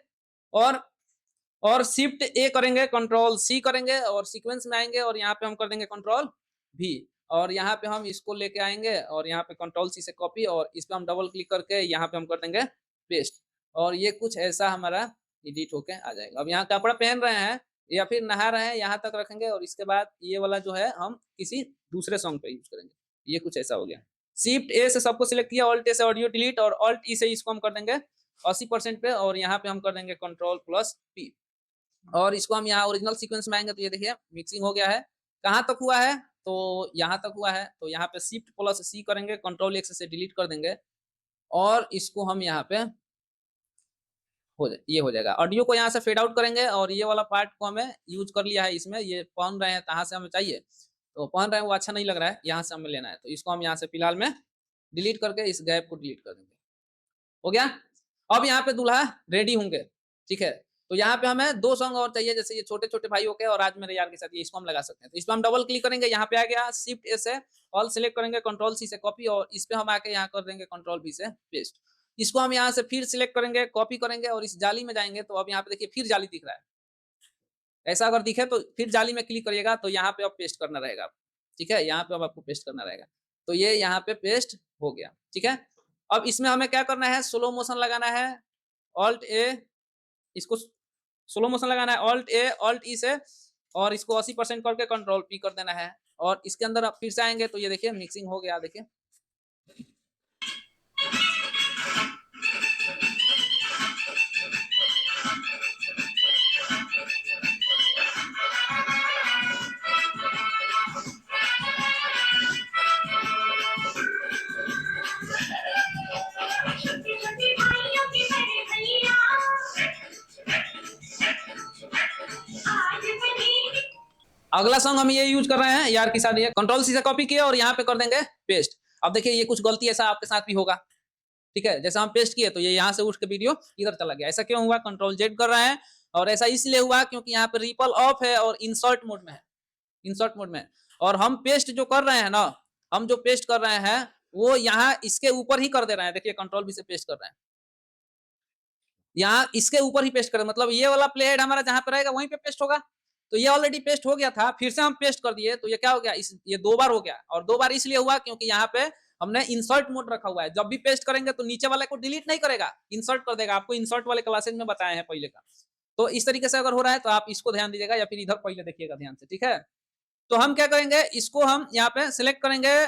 और शिफ्ट ए करेंगे, कंट्रोल सी करेंगे और सीक्वेंस में आएंगे और यहाँ पे हम कर देंगे कंट्रोल भी और यहाँ पे हम इसको लेके आएंगे और यहाँ पे कंट्रोल सी से कॉपी और इस पे हम डबल क्लिक करके यहाँ पे हम कर देंगे पेस्ट और ये कुछ ऐसा हमारा एडिट होके आ जाएगा। अब यहाँ कपड़ा पहन रहे हैं या फिर नहा रहे हैं, यहाँ तक रखेंगे और इसके बाद ये वाला जो है हम किसी दूसरे सॉन्ग पे यूज करेंगे। ये कुछ ऐसा हो गया। शिफ्ट ए से सबको सिलेक्ट किया, ऑल्ट ए से ऑडियो डिलीट और ऑल्ट ई से इसको हम कर देंगे 80% पे और यहाँ पे हम कर देंगे कंट्रोल प्लस पी और इसको हम यहाँ ओरिजिनल सीक्वेंस में आएंगे तो ये देखिए मिक्सिंग हो गया है। कहाँ तक हुआ है, तो यहाँ तक हुआ है, तो यहाँ पे शिफ्ट प्लस सी करेंगे, कंट्रोल एक्स से डिलीट कर देंगे और इसको हम यहाँ पे ये हो जाएगा। ऑडियो को यहाँ से फेड आउट करेंगे और ये वाला पार्ट को हमें यूज कर लिया है इसमें, ये पहन रहे हैं कहाँ से हमें चाहिए, तो पहन रहे हैं वो अच्छा नहीं लग रहा है, यहाँ से हमें लेना है, तो इसको हम यहाँ से फिलहाल में डिलीट करके इस गैप को डिलीट कर देंगे। हो गया। अब यहाँ पे दूल्हा रेडी होंगे। ठीक है, तो यहाँ पे हमें 2 सॉन्ग और चाहिए, जैसे ये छोटे छोटे भाई के और आज मेरे यार के साथ, ये इसको हम लगा सकते हैं। तो इस पर हम डबल क्लिक करेंगे, यहाँ पे आ गया, शिफ्ट ए से ऑल सिलेक्ट करेंगे, कंट्रोल सी से कॉपी और इस पे हम आके यहाँ कर देंगे कंट्रोल बी से पेस्ट। इसको हम यहाँ से फिर सिलेक्ट करेंगे, कॉपी करेंगे और इस जाली में जाएंगे तो अब यहाँ पे देखिए फिर जाली दिख रहा है। ऐसा अगर दिखे तो फिर जाली में क्लिक करिएगा तो यहाँ पे अब पेस्ट करना रहेगा। ठीक है, यहाँ पे अब आपको पेस्ट करना रहेगा, तो ये यहाँ पे पेस्ट हो गया। ठीक है, अब इसमें हमें क्या करना है, स्लो मोशन लगाना है, ऑल्ट ए, इसको स्लो मोशन लगाना है ऑल्ट ए ऑल्ट ई से और इसको 80% करके कंट्रोल पी कर देना है और इसके अंदर आप फिर से आएंगे तो ये देखिए मिक्सिंग हो गया। देखिए अगला सॉन्ग हम ये यूज कर रहे हैं यार की शादी है, कंट्रोल सी से कॉपी किया और यहाँ पे कर देंगे पेस्ट। अब देखिए ये कुछ गलती ऐसा आपके साथ भी होगा, ठीक है, जैसा हम पेस्ट किए तो ये यहाँ से उठ के वीडियो इधर चला गया। ऐसा क्यों हुआ? कंट्रोल जेड कर रहे हैं और ऐसा इसलिए हुआ क्योंकि यहाँ पे रिपल ऑफ है और इंसर्ट मोड में है, इंसर्ट मोड में। और हम पेस्ट जो कर रहे हैं ना, हम जो पेस्ट कर रहे हैं वो यहाँ इसके ऊपर ही कर दे रहे हैं। देखिए कंट्रोल भी से पेस्ट कर रहे हैं, यहाँ इसके ऊपर ही पेस्ट कर, मतलब ये वाला प्ले हेड हमारा जहां पे रहेगा वहीं पे पेस्ट होगा। तो ये ऑलरेडी पेस्ट हो गया था, फिर से हम पेस्ट कर दिए तो ये क्या हो गया, ये 2 बार हो गया। और 2 बार इसलिए हुआ क्योंकि यहाँ पे हमने इंसर्ट मोड रखा हुआ है। जब भी पेस्ट करेंगे तो नीचे वाले को डिलीट नहीं करेगा, इंसर्ट कर देगा। आपको इंसर्ट वाले क्लासेज में बताए हैं पहले का। तो इस तरीके से अगर हो रहा है तो आप इसको ध्यान दीजिएगा या फिर इधर पहले देखिएगा ध्यान से, ठीक है। तो हम क्या करेंगे, इसको हम यहाँ पे सिलेक्ट करेंगे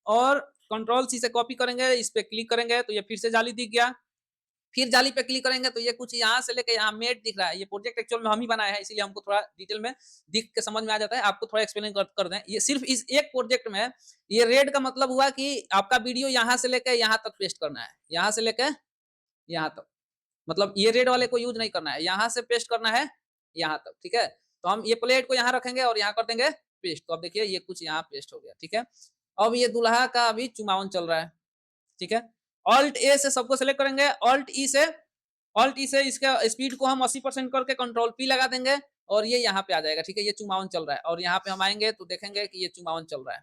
और कंट्रोल सी से कॉपी करेंगे, इस पे क्लिक करेंगे तो ये फिर से जाली दिख गया। फिर जाली पे क्लिक करेंगे तो ये कुछ यहाँ से लेके यहाँ मेड दिख रहा है। ये प्रोजेक्ट एक्चुअल में हम ही बनाया है, इसीलिए हमको थोड़ा डिटेल में दिख के समझ में आ जाता है। आपको थोड़ा एक्सप्लेन कर दें, ये सिर्फ इस एक प्रोजेक्ट में ये रेड का मतलब हुआ कि आपका वीडियो यहाँ से लेके यहाँ तक पेस्ट करना है, यहाँ से लेके यहाँ तक, मतलब ये रेड वाले को यूज नहीं करना है, यहाँ से पेस्ट करना है यहाँ तक, ठीक है। तो हम ये प्लेट को यहाँ रखेंगे और यहाँ कर देंगे पेस्ट। तो अब देखिए ये कुछ यहाँ पेस्ट हो गया, ठीक है। अब ये दुल्हा का अभी चुमावन चल रहा है, ठीक है। ऑल्ट ए से सबको सिलेक्ट करेंगे, ऑल्ट ई से इसका स्पीड को हम 80% करके कंट्रोल पी लगा देंगे और ये यहाँ पे आ जाएगा, ठीक है। ये चुमावन चल रहा है और यहाँ पे हम आएंगे तो देखेंगे कि ये चुमावन चल रहा है,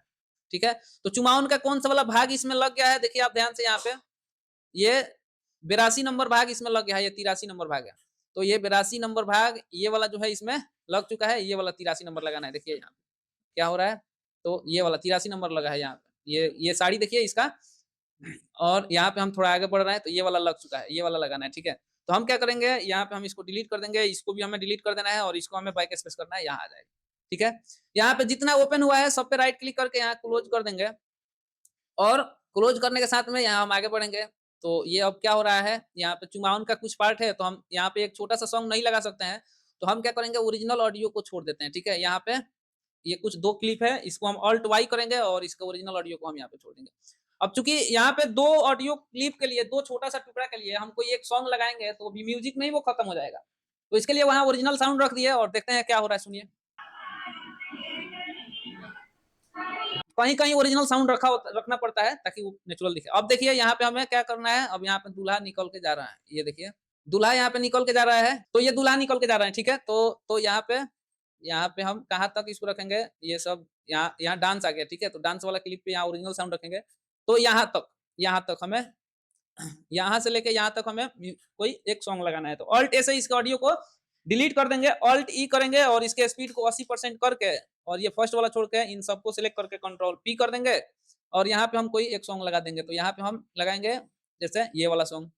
ठीक है। तो चुमावन का कौन सा वाला भाग इसमें लग गया है, देखिए आप ध्यान से, यहाँ पे ये 82 नंबर भाग इसमें लग गया है, ये 83 नंबर भाग है। तो ये 82 नंबर भाग ये वाला जो है इसमें लग चुका है, ये वाला 83 नंबर लगाना है। देखिए यहाँ पे क्या हो रहा है, तो ये वाला 83 नंबर लगा है यहाँ पे, ये साड़ी देखिए इसका। और यहाँ पे हम थोड़ा आगे बढ़ रहे हैं तो ये वाला लग चुका है, ये वाला लगाना है, ठीक है। तो हम क्या करेंगे, यहाँ पे हम इसको डिलीट कर देंगे, इसको भी हमें डिलीट कर देना है और इसको हमें बैक स्पेस करना है, यहाँ आ जाएगा, ठीक है। यहाँ पे जितना ओपन हुआ है सब पे राइट क्लिक करके यहाँ क्लोज कर देंगे और क्लोज करने के साथ में यहाँ हम आगे बढ़ेंगे। तो ये अब क्या हो रहा है, यहाँ पे चुमावन का कुछ पार्ट है तो हम यहाँ पे एक छोटा सा सॉन्ग नहीं लगा सकते हैं, तो हम क्या करेंगे, ओरिजिनल ऑडियो को छोड़ देते हैं, ठीक है। यहाँ पे ये कुछ 2 क्लिप है, इसको हम ऑल्ट वाई करेंगे और इसका ओरिजिनल ऑडियो को हम यहाँ पे छोड़ देंगे। अब चूंकि यहाँ पे 2 ऑडियो क्लिप के लिए, 2 छोटा सा टुकड़ा के लिए हम कोई एक सॉन्ग लगाएंगे तो भी म्यूजिक में ही वो खत्म हो जाएगा। तो इसके लिए वहां ओरिजिनल साउंड रख दिए और देखते हैं क्या हो रहा है, सुनिए। कहीं-कहीं ओरिजिनल साउंड रखना पड़ता है ताकि वो नेचुरल दिखे। अब देखिए यहाँ पे हमें क्या करना है, अब यहाँ पे दूल्हा निकल के जा रहा है, ये देखिए दूल्हा यहाँ पे निकल के जा रहा है, तो ये दूल्हा निकल के जा रहा है, ठीक है। तो यहाँ पे हम कहाँ तक इसको रखेंगे, ये सब यहाँ डांस आ गया, ठीक है। तो डांस वाला क्लिप पे यहाँ ओरिजिनल साउंड रखेंगे, तो यहाँ तक हमें यहाँ से लेके यहाँ तक हमें कोई एक सॉन्ग लगाना है। तो ऑल्ट ए से इसके ऑडियो को डिलीट कर देंगे, ऑल्ट ई करेंगे और इसके स्पीड को 80% करके और ये फर्स्ट वाला छोड़ के इन सबको सिलेक्ट करके कंट्रोल पी कर देंगे और यहाँ पे हम कोई एक सॉन्ग लगा देंगे। तो यहाँ पे हम लगाएंगे जैसे ये वाला सॉन्ग,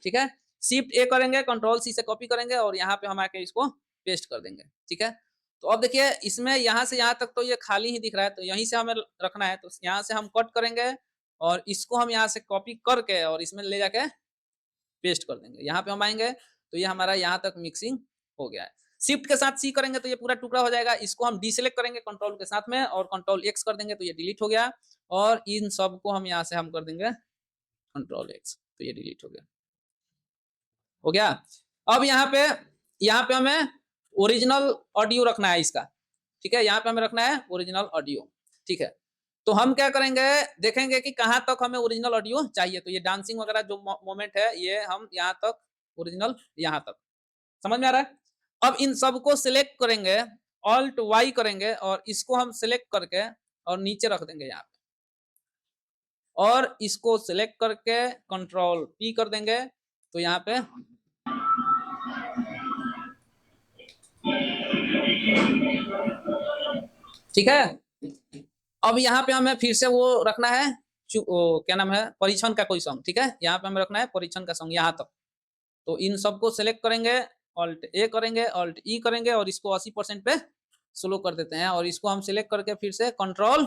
ठीक है। शिफ्ट ए करेंगे, कंट्रोल सी से कॉपी करेंगे और यहाँ पे हम आके इसको पेस्ट कर देंगे, ठीक है। तो अब देखिए इसमें यहाँ से यहाँ तक तो ये खाली ही दिख रहा है, तो यहीं से हमें रखना है। तो यहाँ से हम कट करेंगे और इसको हम यहाँ से कॉपी करके और इसमें ले जाके पेस्ट कर देंगे। यहाँ पे हम आएंगे तो ये हमारा यहाँ तक मिक्सिंग हो गया है। शिफ्ट के साथ सी करेंगे तो ये पूरा टुकड़ा हो जाएगा। इसको हम डीसेलेक्ट करेंगे कंट्रोल के साथ में और कंट्रोल एक्स कर देंगे तो ये डिलीट हो गया और इन सब को हम यहाँ से हम कर देंगे कंट्रोल एक्स, तो ये डिलीट हो गया, हो गया। अब यहाँ पे हमें ओरिजिनल ऑडियो रखना है इसका, ठीक है। यहाँ पे हमें रखना है ओरिजिनल ऑडियो, ठीक है। तो हम क्या करेंगे, देखेंगे कि कहाँ तक हमें ओरिजिनल ऑडियो चाहिए। तो ये डांसिंग वगैरह जो मोमेंट है ये हम यहाँ तक ओरिजिनल, यहाँ तक समझ में आ रहा है। अब इन सबको सिलेक्ट करेंगे, ऑल्ट वाई करेंगे और इसको हम सिलेक्ट करके और नीचे रख देंगे यहाँ पे और इसको सिलेक्ट करके कंट्रोल पी कर देंगे तो यहाँ पे ठीक है। अब यहाँ पे हमें फिर से वो रखना है क्या नाम है, परीक्षण का कोई सॉन्ग, ठीक है। यहाँ पे हमें रखना है परीक्षण का सॉन्ग यहाँ तक। तो इन सबको सिलेक्ट करेंगे, ऑल्ट ए करेंगे, ऑल्ट ई करेंगे और इसको 80% पे स्लो कर देते हैं और इसको हम सिलेक्ट करके फिर से कंट्रोल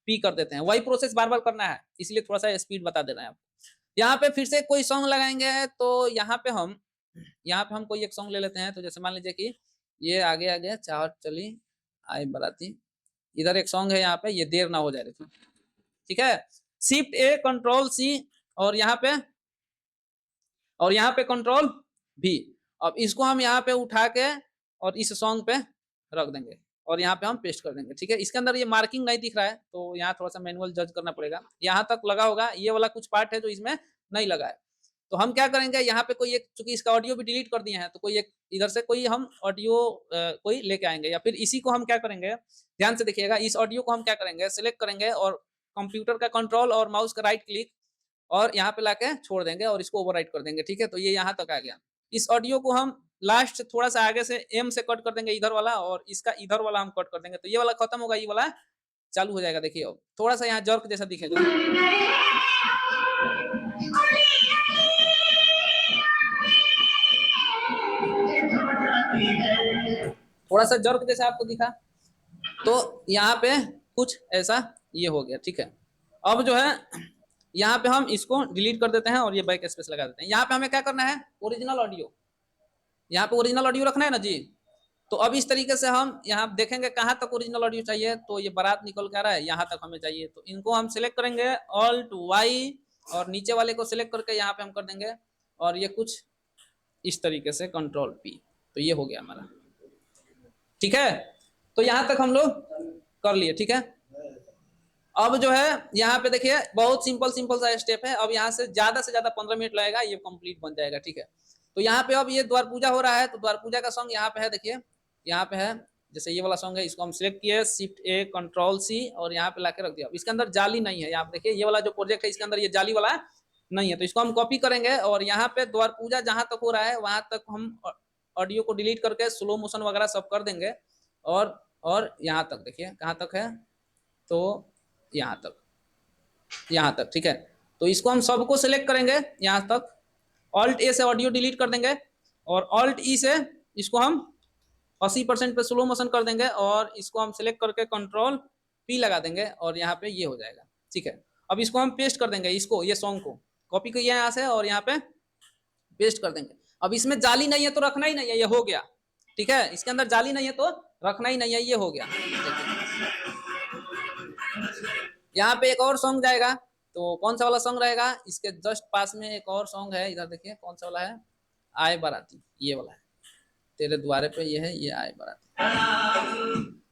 पी कर देते हैं। वही प्रोसेस बार बार करना है, इसलिए थोड़ा सा स्पीड बता दे रहे हैं आपको। यहाँ पे फिर से कोई सॉन्ग लगाएंगे तो यहाँ पे हम कोई एक सॉन्ग ले लेते हैं। तो जैसे मान लीजिए कि ये आगे आगे चाहत चली आई बराती, इधर एक सॉन्ग है यहाँ पे, ये देर ना हो जाए, देखिए, ठीक है। शिफ्ट ए कंट्रोल सी और यहाँ पे कंट्रोल भी। अब इसको हम यहाँ पे उठा के और इस सॉन्ग पे रख देंगे और यहाँ पे हम पेस्ट कर देंगे। ठीक है, इसके अंदर ये मार्किंग नहीं दिख रहा है तो यहाँ थोड़ा सा मैनुअल जज करना पड़ेगा। यहाँ तक लगा होगा, ये वाला कुछ पार्ट है जो इसमें नहीं लगा है। तो हम क्या करेंगे, यहाँ पे कोई एक, चूंकि इसका ऑडियो भी डिलीट कर दिए हैं, तो कोई एक इधर से कोई हम ऑडियो कोई लेके आएंगे, या फिर इसी को हम क्या करेंगे, ध्यान से देखिएगा, इस ऑडियो को हम क्या करेंगे, सिलेक्ट करेंगे और कंप्यूटर का कंट्रोल और माउस का राइट क्लिक और यहाँ पे लाके छोड़ देंगे और इसको ओवरराइट कर देंगे। ठीक है, तो ये यहाँ तक आ गया। इस ऑडियो को हम लास्ट थोड़ा सा आगे से एम से कट कर देंगे इधर वाला, और इसका इधर वाला हम कट कर देंगे, तो ये वाला खत्म होगा, ये वाला चालू हो जाएगा। देखिए अब थोड़ा सा यहाँ जर्क जैसा दिखेगा, थोड़ा सा जर्क जैसा आपको दिखा, तो यहाँ पे कुछ ऐसा ये हो गया। ठीक है, अब जो है यहाँ पे हम इसको डिलीट कर देते हैं और ये बैक स्पेस लगा देते हैं। यहाँ पे हमें क्या करना है, ओरिजिनल ऑडियो, यहाँ पे ओरिजिनल ऑडियो रखना है ना जी। तो अब इस तरीके से हम यहाँ देखेंगे कहाँ तक ओरिजिनल ऑडियो चाहिए, तो ये बारात निकल के आ रहा है, यहाँ तक हमें चाहिए। तो इनको हम सिलेक्ट करेंगे ऑल्ट वाई और नीचे वाले को सिलेक्ट करके यहाँ पे हम कर देंगे और ये कुछ इस तरीके से कंट्रोल पी, तो ये हो गया हमारा। ठीक है, तो यहाँ तक हम लोग कर लिए। ठीक है, अब जो है यहाँ पे देखिए बहुत सिंपल सा स्टेप है। अब यहाँ से ज्यादा 15 मिनट लगेगा, ये कंप्लीट बन जाएगा। ठीक है, तो यहाँ पे अब ये द्वार पूजा हो रहा है, तो द्वार पूजा का सॉन्ग यहाँ पे है, देखिए यहाँ पे है, जैसे ये वाला सॉन्ग है, इसको हम सिलेक्ट किए, शिफ्ट ए कंट्रोल सी और यहाँ पे लाके रख दिया। इसके अंदर जाली नहीं है, यहाँ पे देखिए ये वाला जो प्रोजेक्ट है इसके अंदर ये जाली वाला नहीं है, तो इसको हम कॉपी करेंगे और यहाँ पे द्वार पूजा जहां तक हो रहा है वहां तक हम ऑडियो को डिलीट करके स्लो मोशन वगैरह सब कर देंगे। और यहाँ तक देखिए कहाँ तक है, तो यहाँ तक। ठीक है, तो इसको हम सबको सिलेक्ट करेंगे यहाँ तक, ऑल्ट ए से ऑडियो डिलीट कर देंगे और ऑल्ट ई से इसको हम 80% पे स्लो मोशन कर देंगे और इसको हम सिलेक्ट करके कंट्रोल पी लगा देंगे और यहाँ पे ये हो जाएगा। ठीक है, अब इसको हम पेस्ट कर देंगे, इसको ये सॉन्ग को कॉपी किया यहाँ से और यहाँ पे पेस्ट कर देंगे। अब इसमें जाली नहीं है तो रखना ही नहीं है, ये हो गया। ठीक है, इसके अंदर जाली नहीं है तो रखना ही नहीं है, ये हो गया। यहाँ पे एक और सॉन्ग जाएगा, तो कौन सा वाला सॉन्ग रहेगा, इसके जस्ट पास में एक और सॉन्ग है, इधर देखिए कौन सा वाला है, आए बाराती, ये वाला है, तेरे द्वारे पे ये है, ये आए बाराती।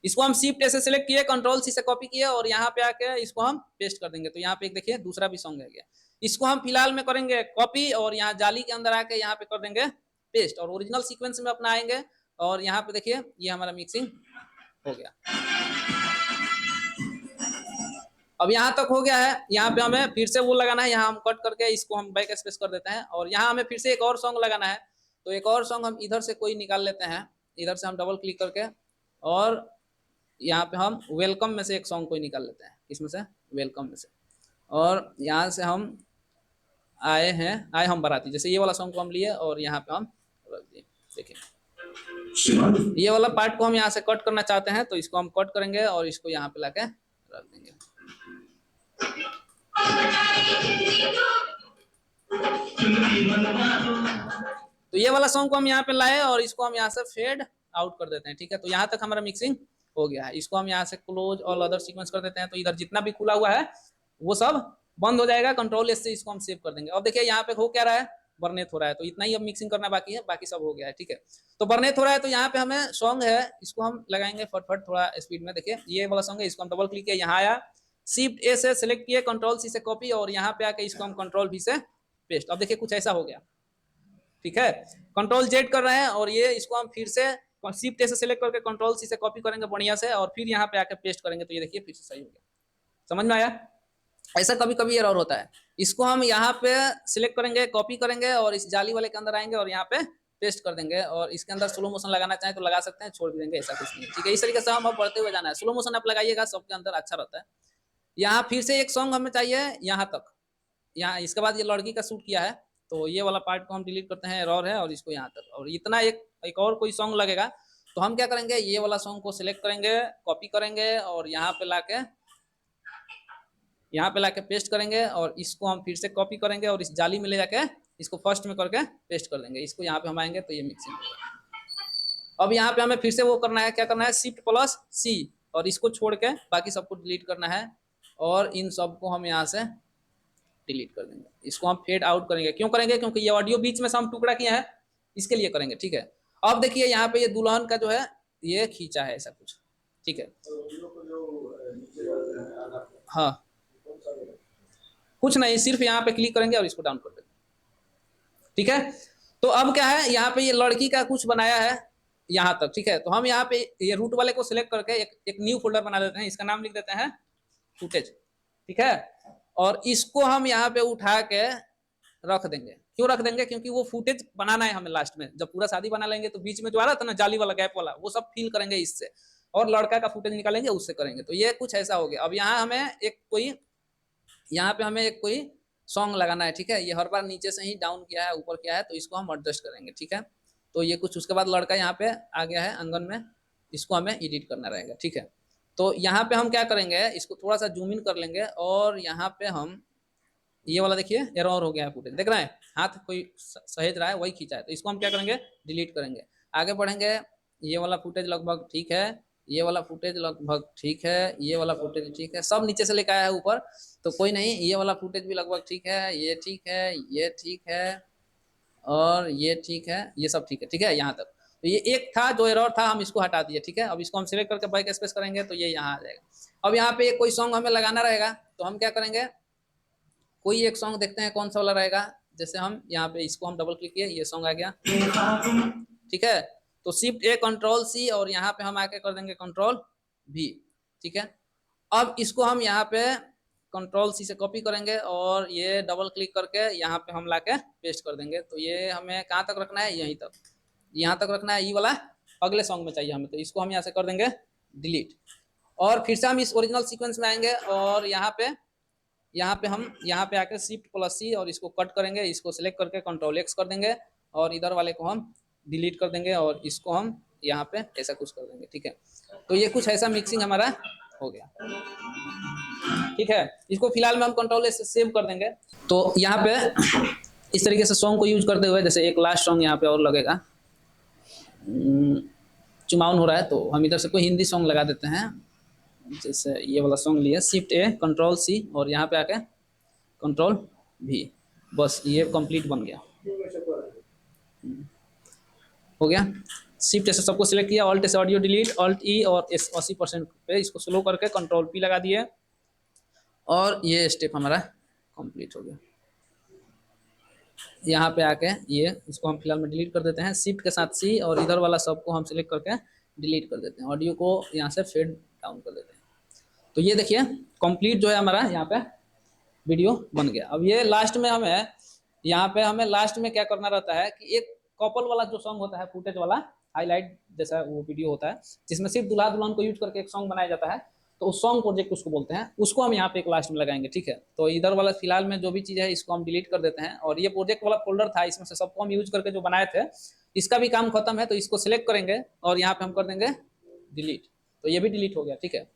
इसको हम शिफ्ट ऐसे सिलेक्ट किए, कंट्रोल सी से कॉपी किए और यहाँ पे आके इसको हम पेस्ट कर देंगे। तो यहाँ पे एक देखिए दूसरा भी सॉन्ग है गया, इसको हम फिलहाल में करेंगे कॉपी और यहाँ जाली के अंदर आके यहाँ पे कर देंगे पेस्ट और ओरिजिनल सीक्वेंस में अपना आएंगे और यहाँ पे देखिए ये हमारा मिक्सिंग हो गया। अब यहाँ तक हो गया है, यहाँ पे हमें फिर से वो लगाना है, यहाँ हम कट करके इसको हम बैक स्पेस कर देते हैं और यहाँ हमें फिर से एक और सॉन्ग लगाना है। तो एक और सॉन्ग हम इधर से कोई निकाल लेते हैं, इधर से हम डबल क्लिक करके और यहाँ पे हम वेलकम में से एक सॉन्ग कोई निकाल लेते हैं, इसमें से वेलकम में से, और यहाँ से हम आए हम बाराती, जैसे ये वाला सॉन्ग को हम लिए और यहाँ पे हम रख दिए। देखिए ये वाला पार्ट को हम यहाँ से कट करना चाहते हैं, तो इसको हम कट करेंगे और इसको यहाँ पे लाके रख देंगे। तो ये वाला सॉन्ग को हम यहाँ पे लाए और इसको हम यहाँ से फेड आउट कर देते हैं। ठीक है, तो यहाँ तक हमारा मिक्सिंग हो गया है। इसको हम यहाँ से क्लोज ऑल अदर सीक्वेंस कर देते हैं, तो इधर जितना भी खुला हुआ है वो सब बंद हो जाएगा। कंट्रोल एस से इसको हम सेव कर देंगे। अब देखिए यहाँ पे हो क्या रहा है, बर्नेट हो रहा है, तो इतना ही अब मिक्सिंग करना बाकी है, बाकी सब हो गया है। ठीक है, तो बर्नेट हो रहा है, तो यहाँ पे हमें सॉन्ग है, इसको हम लगाएंगे फटफट थोड़ा स्पीड में। देखिए ये वाला सॉन्ग है, इसको हम डबल क्लिक किया, यहाँ आया, शिफ्ट ए से सिलेक्ट किए, कंट्रोल सी से कॉपी और यहाँ पे आके इसको हम कंट्रोल भी से पेस्ट। अब देखिए कुछ ऐसा हो गया। ठीक है, कंट्रोल जेड कर रहे हैं और ये इसको हम फिर से शिफ्ट ए से सिलेक्ट करके कंट्रोल सी से कॉपी करेंगे बढ़िया से और फिर यहाँ पे आके पेस्ट करेंगे, तो ये देखिए फिर से सही हो गया। समझ में आया? ऐसा कभी कभी एरर होता है। इसको हम यहाँ पे सिलेक्ट करेंगे, कॉपी करेंगे और इस जाली वाले के अंदर आएंगे और यहाँ पे पेस्ट कर देंगे और इसके अंदर स्लो मोशन लगाना चाहें तो लगा सकते हैं, छोड़ भी देंगे, ऐसा कुछ नहीं। ठीक है, इस तरीके से हम अब बढ़ते हुए जाना है। स्लो मोशन आप लगाइएगा, सबके अंदर अच्छा रहता है। यहाँ फिर से एक सॉन्ग हमें चाहिए यहाँ तक, यहाँ इसके बाद ये लड़की का शूट किया है, तो ये वाला पार्ट को हम डिलीट करते हैं, एरर है, और इसको यहाँ तक, और इतना एक और कोई सॉन्ग लगेगा, तो हम क्या करेंगे, ये वाला सॉन्ग को सिलेक्ट करेंगे, कॉपी करेंगे और यहाँ पे लाके पेस्ट करेंगे और इसको हम फिर से कॉपी करेंगे और इस जाली में ले जाके इसको फर्स्ट में करके पेस्ट कर देंगे। इसको यहाँ पे हम आएंगे तो ये मिक्सिंग होगा। अब यहाँ पे हमें फिर से वो करना है, क्या करना है, शिफ्ट प्लस सी और इसको छोड़ के बाकी सबको डिलीट करना है और इन सबको हम यहाँ से डिलीट कर देंगे। इसको हम फेड आउट करेंगे। क्यों करेंगे? क्योंकि ये ऑडियो बीच में से हम टुकड़ा किया है, इसके लिए करेंगे। ठीक है, अब देखिए यहाँ पे ये दुल्हन का जो है ये खींचा है ऐसा कुछ, ठीक है। हाँ, कुछ नहीं, सिर्फ यहाँ पे क्लिक करेंगे और इसको डाउन कर देंगे, ठीक है। तो अब क्या है, यहाँ पे ये लड़की का कुछ बनाया है यहाँ तक, ठीक है। तो हम यहाँ पे ये रूट वाले को सिलेक्ट करके एक न्यू फोल्डर बना देते हैं, इसका नाम लिख देते हैं फुटेज, ठीक है। और इसको हम यहाँ पे उठा के रख देंगे। क्यों रख देंगे? क्योंकि वो फुटेज बनाना है हमें लास्ट में, जब पूरा शादी बना लेंगे तो बीच में जो आ रहा था ना जाली वाला गैप वाला, वो सब फिल करेंगे इससे, और लड़का का फुटेज निकालेंगे उससे करेंगे। तो ये कुछ ऐसा हो गया। अब यहाँ हमें एक कोई, यहाँ पे हमें एक कोई सॉन्ग लगाना है, ठीक है। ये हर बार नीचे से ही डाउन किया है, ऊपर किया है, तो इसको हम एडजस्ट करेंगे, ठीक है। तो ये कुछ, उसके बाद लड़का यहाँ पे आ गया है आंगन में, इसको हमें एडिट करना रहेगा, ठीक है। तो यहाँ पे हम क्या करेंगे, इसको थोड़ा सा जूम इन कर लेंगे, और यहाँ पे हम ये वाला देखिए एरर हो गया है फुटेज, देख रहे हैं हाथ कोई सहेज रहा है, वही खींचा है। तो इसको हम क्या करेंगे, डिलीट करेंगे। आगे बढ़ेंगे, ये वाला फुटेज लगभग ठीक है, ये वाला फुटेज लगभग ठीक है, ये वाला फुटेज ठीक है, सब नीचे से लेकर आया है ऊपर, तो कोई नहीं। ये वाला फुटेज भी लगभग ठीक है, ये ठीक है, ये ठीक है, और ये ठीक है, ये सब ठीक है, ठीक है यहाँ तक। तो ये एक था जो एरर था, हम इसको हटा दिए, ठीक है। अब इसको हम सिलेक्ट करके बैक स्पेस करेंगे तो ये यहाँ आ जाएगा। अब यहाँ पे कोई सॉन्ग हमें लगाना रहेगा, तो हम क्या करेंगे, कोई एक सॉन्ग देखते हैं कौन सा वाला रहेगा। जैसे हम यहाँ पे इसको हम डबल क्लिक किए, ये सॉन्ग आ गया, ठीक है। तो शिफ्ट ए कंट्रोल सी, और यहाँ पे हम आके कर देंगे कंट्रोल भी, ठीक है। अब इसको हम यहाँ पे कंट्रोल सी से कॉपी करेंगे, और ये डबल क्लिक करके यहाँ पे हम लाके पेस्ट कर देंगे। तो ये हमें कहाँ तक रखना है, यहीं तक, यहाँ तक रखना है। ये वाला अगले सॉन्ग में चाहिए हमें, तो इसको हम यहाँ से कर देंगे डिलीट। और फिर से हम इस ओरिजिनल सीक्वेंस में आएंगे, और यहाँ पे हम यहाँ पे आके शिफ्ट प्लस सी, और इसको कट करेंगे, इसको सिलेक्ट करके कंट्रोल एक्स कर देंगे, और इधर वाले को हम डिलीट कर देंगे, और इसको हम यहाँ पे ऐसा कुछ कर देंगे, ठीक है। तो ये कुछ ऐसा मिक्सिंग हमारा हो गया, ठीक है। इसको फिलहाल में हम कंट्रोल से सेव कर देंगे। तो यहाँ पे इस तरीके से सॉन्ग को यूज करते हुए, जैसे एक लास्ट सॉन्ग यहाँ पे और लगेगा, चुमाउन हो रहा है, तो हम इधर से कोई हिंदी सॉन्ग लगा देते हैं। जैसे ये वाला सॉन्ग लिया, शिफ्ट ए कंट्रोल सी, और यहाँ पे आके कंट्रोल भी, बस ये कंप्लीट बन गया, हो गया। शिफ्ट से सबको सिलेक्ट किया, ऑल्ट से ऑडियो डिलीट, ऑल्ट ई, और 80% पे इसको स्लो करके कंट्रोल पी लगा दिए, और ये स्टेप हमारा कंप्लीट हो गया। यहाँ पे आके ये इसको हम फिलहाल में डिलीट कर देते हैं, शिफ्ट के साथ सी, और इधर वाला सबको हम सिलेक्ट करके डिलीट कर देते हैं, ऑडियो को यहाँ से फेड डाउन कर देते हैं। तो ये देखिए कंप्लीट जो है हमारा यहाँ पे वीडियो बन गया। अब ये लास्ट में हमें, यहाँ पे हमें लास्ट में क्या करना रहता है कि एक कपल वाला जो सॉन्ग होता है, फुटेज वाला हाईलाइट जैसा वो वीडियो होता है, जिसमें सिर्फ दूल्हा दुल्हन को यूज करके एक सॉन्ग बनाया जाता है, तो उस सॉन्ग प्रोजेक्ट उसको बोलते हैं, उसको हम यहाँ पे एक लास्ट में लगाएंगे, ठीक है। तो इधर वाला फिलहाल में जो भी चीज़ है इसको हम डिलीट कर देते हैं, और ये प्रोजेक्ट वाला फोल्डर था, इसमें से सबको हम यूज करके जो बनाए थे, इसका भी काम खत्म है। तो इसको सिलेक्ट करेंगे, और यहाँ पे हम कर देंगे डिलीट, तो ये भी डिलीट हो गया, ठीक है।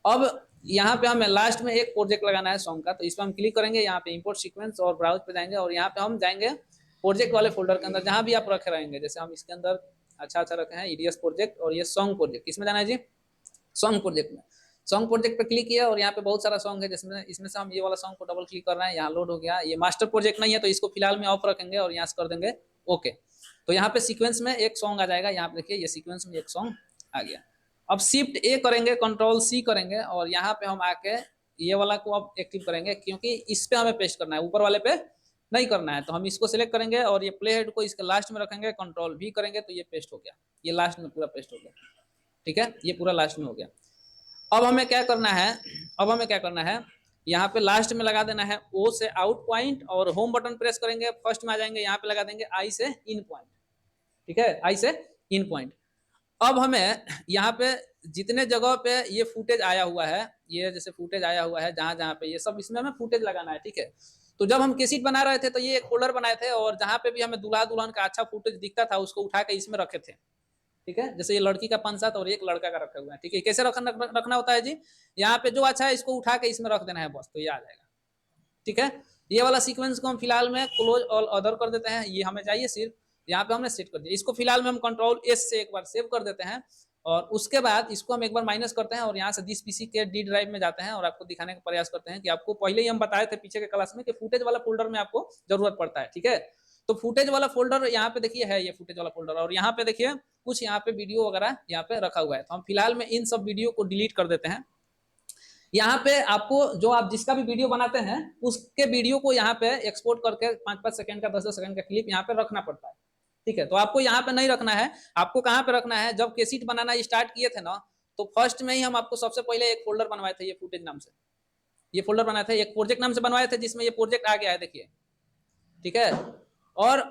अब यहाँ पे हमें लास्ट में एक प्रोजेक्ट लगाना है सॉन्ग का, तो इस पर हम क्लिक करेंगे, यहाँ पे इंपोर्ट सीक्वेंस, और ब्राउज पे जाएंगे, और यहाँ पे हम जाएंगे प्रोजेक्ट वाले फोल्डर के अंदर, जहाँ भी आप रखे रहेंगे। जैसे हम इसके अंदर अच्छा रखे हैं ईडीएस प्रोजेक्ट, और ये सॉन्ग प्रोजेक्ट, किसमें जाना है जी, सॉन्ग प्रोजेक्ट में। सॉन्ग प्रोजेक्ट पे क्लिक किया, और यहाँ पे बहुत सारा सॉन्ग है, जिसमें इसमें से हम ये वाला सॉन्ग को डबल क्लिक कर रहे हैं, यहाँ लोड हो गया। ये मास्टर प्रोजेक्ट नहीं है, तो इसको फिलहाल में ऑफ रखेंगे, और यहाँ से कर देंगे ओके। तो यहाँ पे सीक्वेंस में एक सॉन्ग आ जाएगा, यहाँ पे देखिए ये सीक्वेंस में एक सॉन्ग आ गया। अब शिफ्ट ए करेंगे, कंट्रोल सी करेंगे, और यहाँ पे हम आके ये वाला को अब एक्टिव करेंगे, क्योंकि इस पे हमें पेस्ट करना है, ऊपर वाले पे नहीं करना है। तो हम इसको सिलेक्ट करेंगे, और ये प्ले हेड को इसके लास्ट में रखेंगे, कंट्रोल भी करेंगे, तो ये पेस्ट हो गया, ये लास्ट में पूरा पेस्ट हो गया, ठीक है। ये पूरा लास्ट में हो गया। अब हमें क्या करना है, यहाँ पे लास्ट में लगा देना है ओ से आउट पॉइंट, और होम बटन प्रेस करेंगे, फर्स्ट में आ जाएंगे, यहाँ पे लगा देंगे आई से इन पॉइंट, ठीक है, आई से इन पॉइंट। अब हमें यहाँ पे जितने जगह पे ये फुटेज आया हुआ है, ये जैसे फुटेज आया हुआ है जहाँ जहाँ पे, ये सब इसमें हमें फुटेज लगाना है, ठीक है। तो जब हम कैसेट बना रहे थे, तो ये एक फोल्डर बनाए थे, और जहाँ पे भी हमें दूल्हा दुल्हन का अच्छा फुटेज दिखता था, उसको उठा के इसमें रखे थे, ठीक है। जैसे ये लड़की का 5-7 और एक लड़का का रखा हुआ है, ठीक है। कैसे रखना होता है जी, यहाँ पे जो अच्छा है इसको उठा के इसमें रख देना है, बस, तो ये आ जाएगा, ठीक है। ये वाला सीक्वेंस को हम फिलहाल में क्लोज ऑल अदर कर देते हैं, ये हमें चाहिए सिर्फ, यहाँ पे हमने सेट कर दिया। इसको फिलहाल में हम कंट्रोल एस से एक बार सेव कर देते हैं, और उसके बाद इसको हम एक बार माइनस करते हैं, और यहाँ से दिस पीसी के डी ड्राइव में जाते हैं, और आपको दिखाने का प्रयास करते हैं कि आपको पहले ही हम बताए थे पीछे के क्लास में कि फुटेज वाला फोल्डर में आपको जरूरत पड़ता है, ठीक है। तो फुटेज वाला फोल्डर यहाँ पे देखिए है, ये फुटेज वाला फोल्डर, और यहाँ पे देखिए कुछ यहाँ पे वीडियो वगैरह यहाँ पे रखा हुआ है। तो हम फिलहाल में इन सब वीडियो को डिलीट कर देते हैं। यहाँ पे आपको जो आप जिसका भी वीडियो बनाते हैं उसके वीडियो को यहाँ पे एक्सपोर्ट करके 5-5 सेकंड का 10-10 सेकंड का क्लिप यहाँ पे रखना पड़ता है। ठीक है, तो आपको यहाँ पे नहीं रखना है, आपको कहाँ पे रखना है, जब कैसेट बनाना स्टार्ट किए थे ना, तो फर्स्ट में ही हम आपको सबसे पहले एक फोल्डर बनवाए थे, ये फुटेज नाम से, ये फोल्डर बनाए थे, एक प्रोजेक्ट नाम से बनवाए थे, जिसमें ये प्रोजेक्ट आ गया है देखिए। ठीक है, और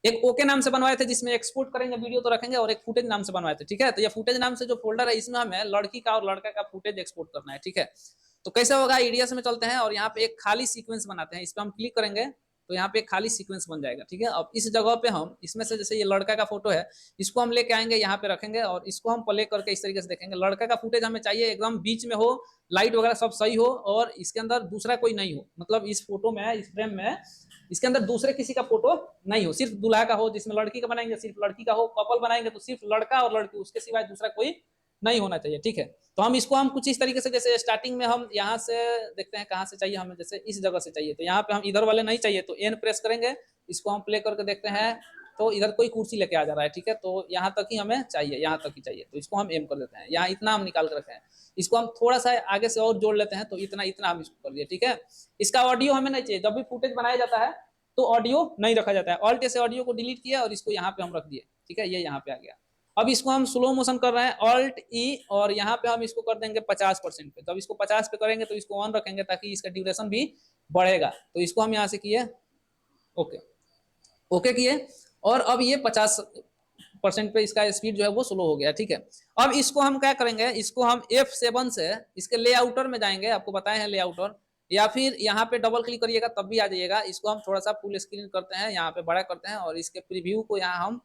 एक ओके नाम से बनवाए थे जिसमें एक्सपोर्ट करेंगे वीडियो तो रखेंगे, और एक फुटेज नाम से बनवाए थे। ठीक है, तो ये फुटेज नाम से जो फोल्डर है इसमें हमें लड़की का और लड़का का फुटेज एक्सपोर्ट करना है। ठीक है, तो कैसे होगा, आइडियाज में चलते हैं और यहाँ पे एक खाली सीक्वेंस बनाते हैं। इस पर हम क्लिक करेंगे तो यहाँ पे एक खाली सीक्वेंस बन जाएगा। ठीक है, अब इस जगह पे हम इसमें से जैसे ये लड़का का फोटो है, इसको हम लेके आएंगे यहाँ पे रखेंगे, और इसको हम प्ले करके इस तरीके से देखेंगे। लड़का का फुटेज हमें चाहिए एकदम बीच में हो, लाइट वगैरह सब सही हो, और इसके अंदर दूसरा कोई नहीं हो, मतलब इस फोटो में, इस फ्रेम में इसके अंदर दूसरे किसी का फोटो नहीं हो, सिर्फ दूल्हा का हो। जिसमें लड़की का बनाएंगे सिर्फ लड़की का हो, कपल बनाएंगे तो सिर्फ लड़का और लड़की, उसके सिवाय दूसरा कोई नहीं होना चाहिए। ठीक है, तो हम इसको हम कुछ इस तरीके से, जैसे स्टार्टिंग में हम यहाँ से देखते हैं कहाँ से चाहिए हमें, जैसे इस जगह से चाहिए, तो यहाँ पे हम इधर वाले नहीं चाहिए तो एन प्रेस करेंगे, इसको हम प्ले करके देखते हैं, तो इधर कोई कुर्सी लेके आ जा रहा है। ठीक है, तो यहाँ तक ही हमें चाहिए, यहाँ तक ही चाहिए, तो इसको हम एम कर देते हैं, यहाँ इतना हम निकाल कर रखे हैं। इसको हम थोड़ा सा आगे से और जोड़ लेते हैं, तो इतना इतना हम इसको कर दिए। ठीक है, इसका ऑडियो हमें नहीं चाहिए, जब भी फुटेज बनाया जाता है तो ऑडियो नहीं रखा जाता है। ऑल्ट से ऑडियो को डिलीट किया और इसको यहाँ पे हम रख दिए। ठीक है, ये यहाँ पे आ गया। अब इसको हम स्लो मोशन कर रहे हैं, ऑल्ट ई, और यहाँ पे हम इसको कर देंगे 50% पे। जब इसको 50 पे करेंगे तो इसको ऑन रखेंगे ताकि इसका ड्यूरेशन भी बढ़ेगा। तो इसको हम यहाँ से किए ओके, ओके किए, और अब ये 50% पे इसका स्पीड जो है वो स्लो हो गया। ठीक है, अब इसको हम क्या करेंगे, इसको हम F7 से इसके लेआउटर में जाएंगे, आपको बताए हैं लेआउटर, या फिर यहाँ पे डबल क्लिक करिएगा तब भी आ जाइएगा। इसको हम थोड़ा सा फुल स्क्रीन करते हैं, यहाँ पे बड़ा करते हैं, और इसके प्रीव्यू को यहाँ हम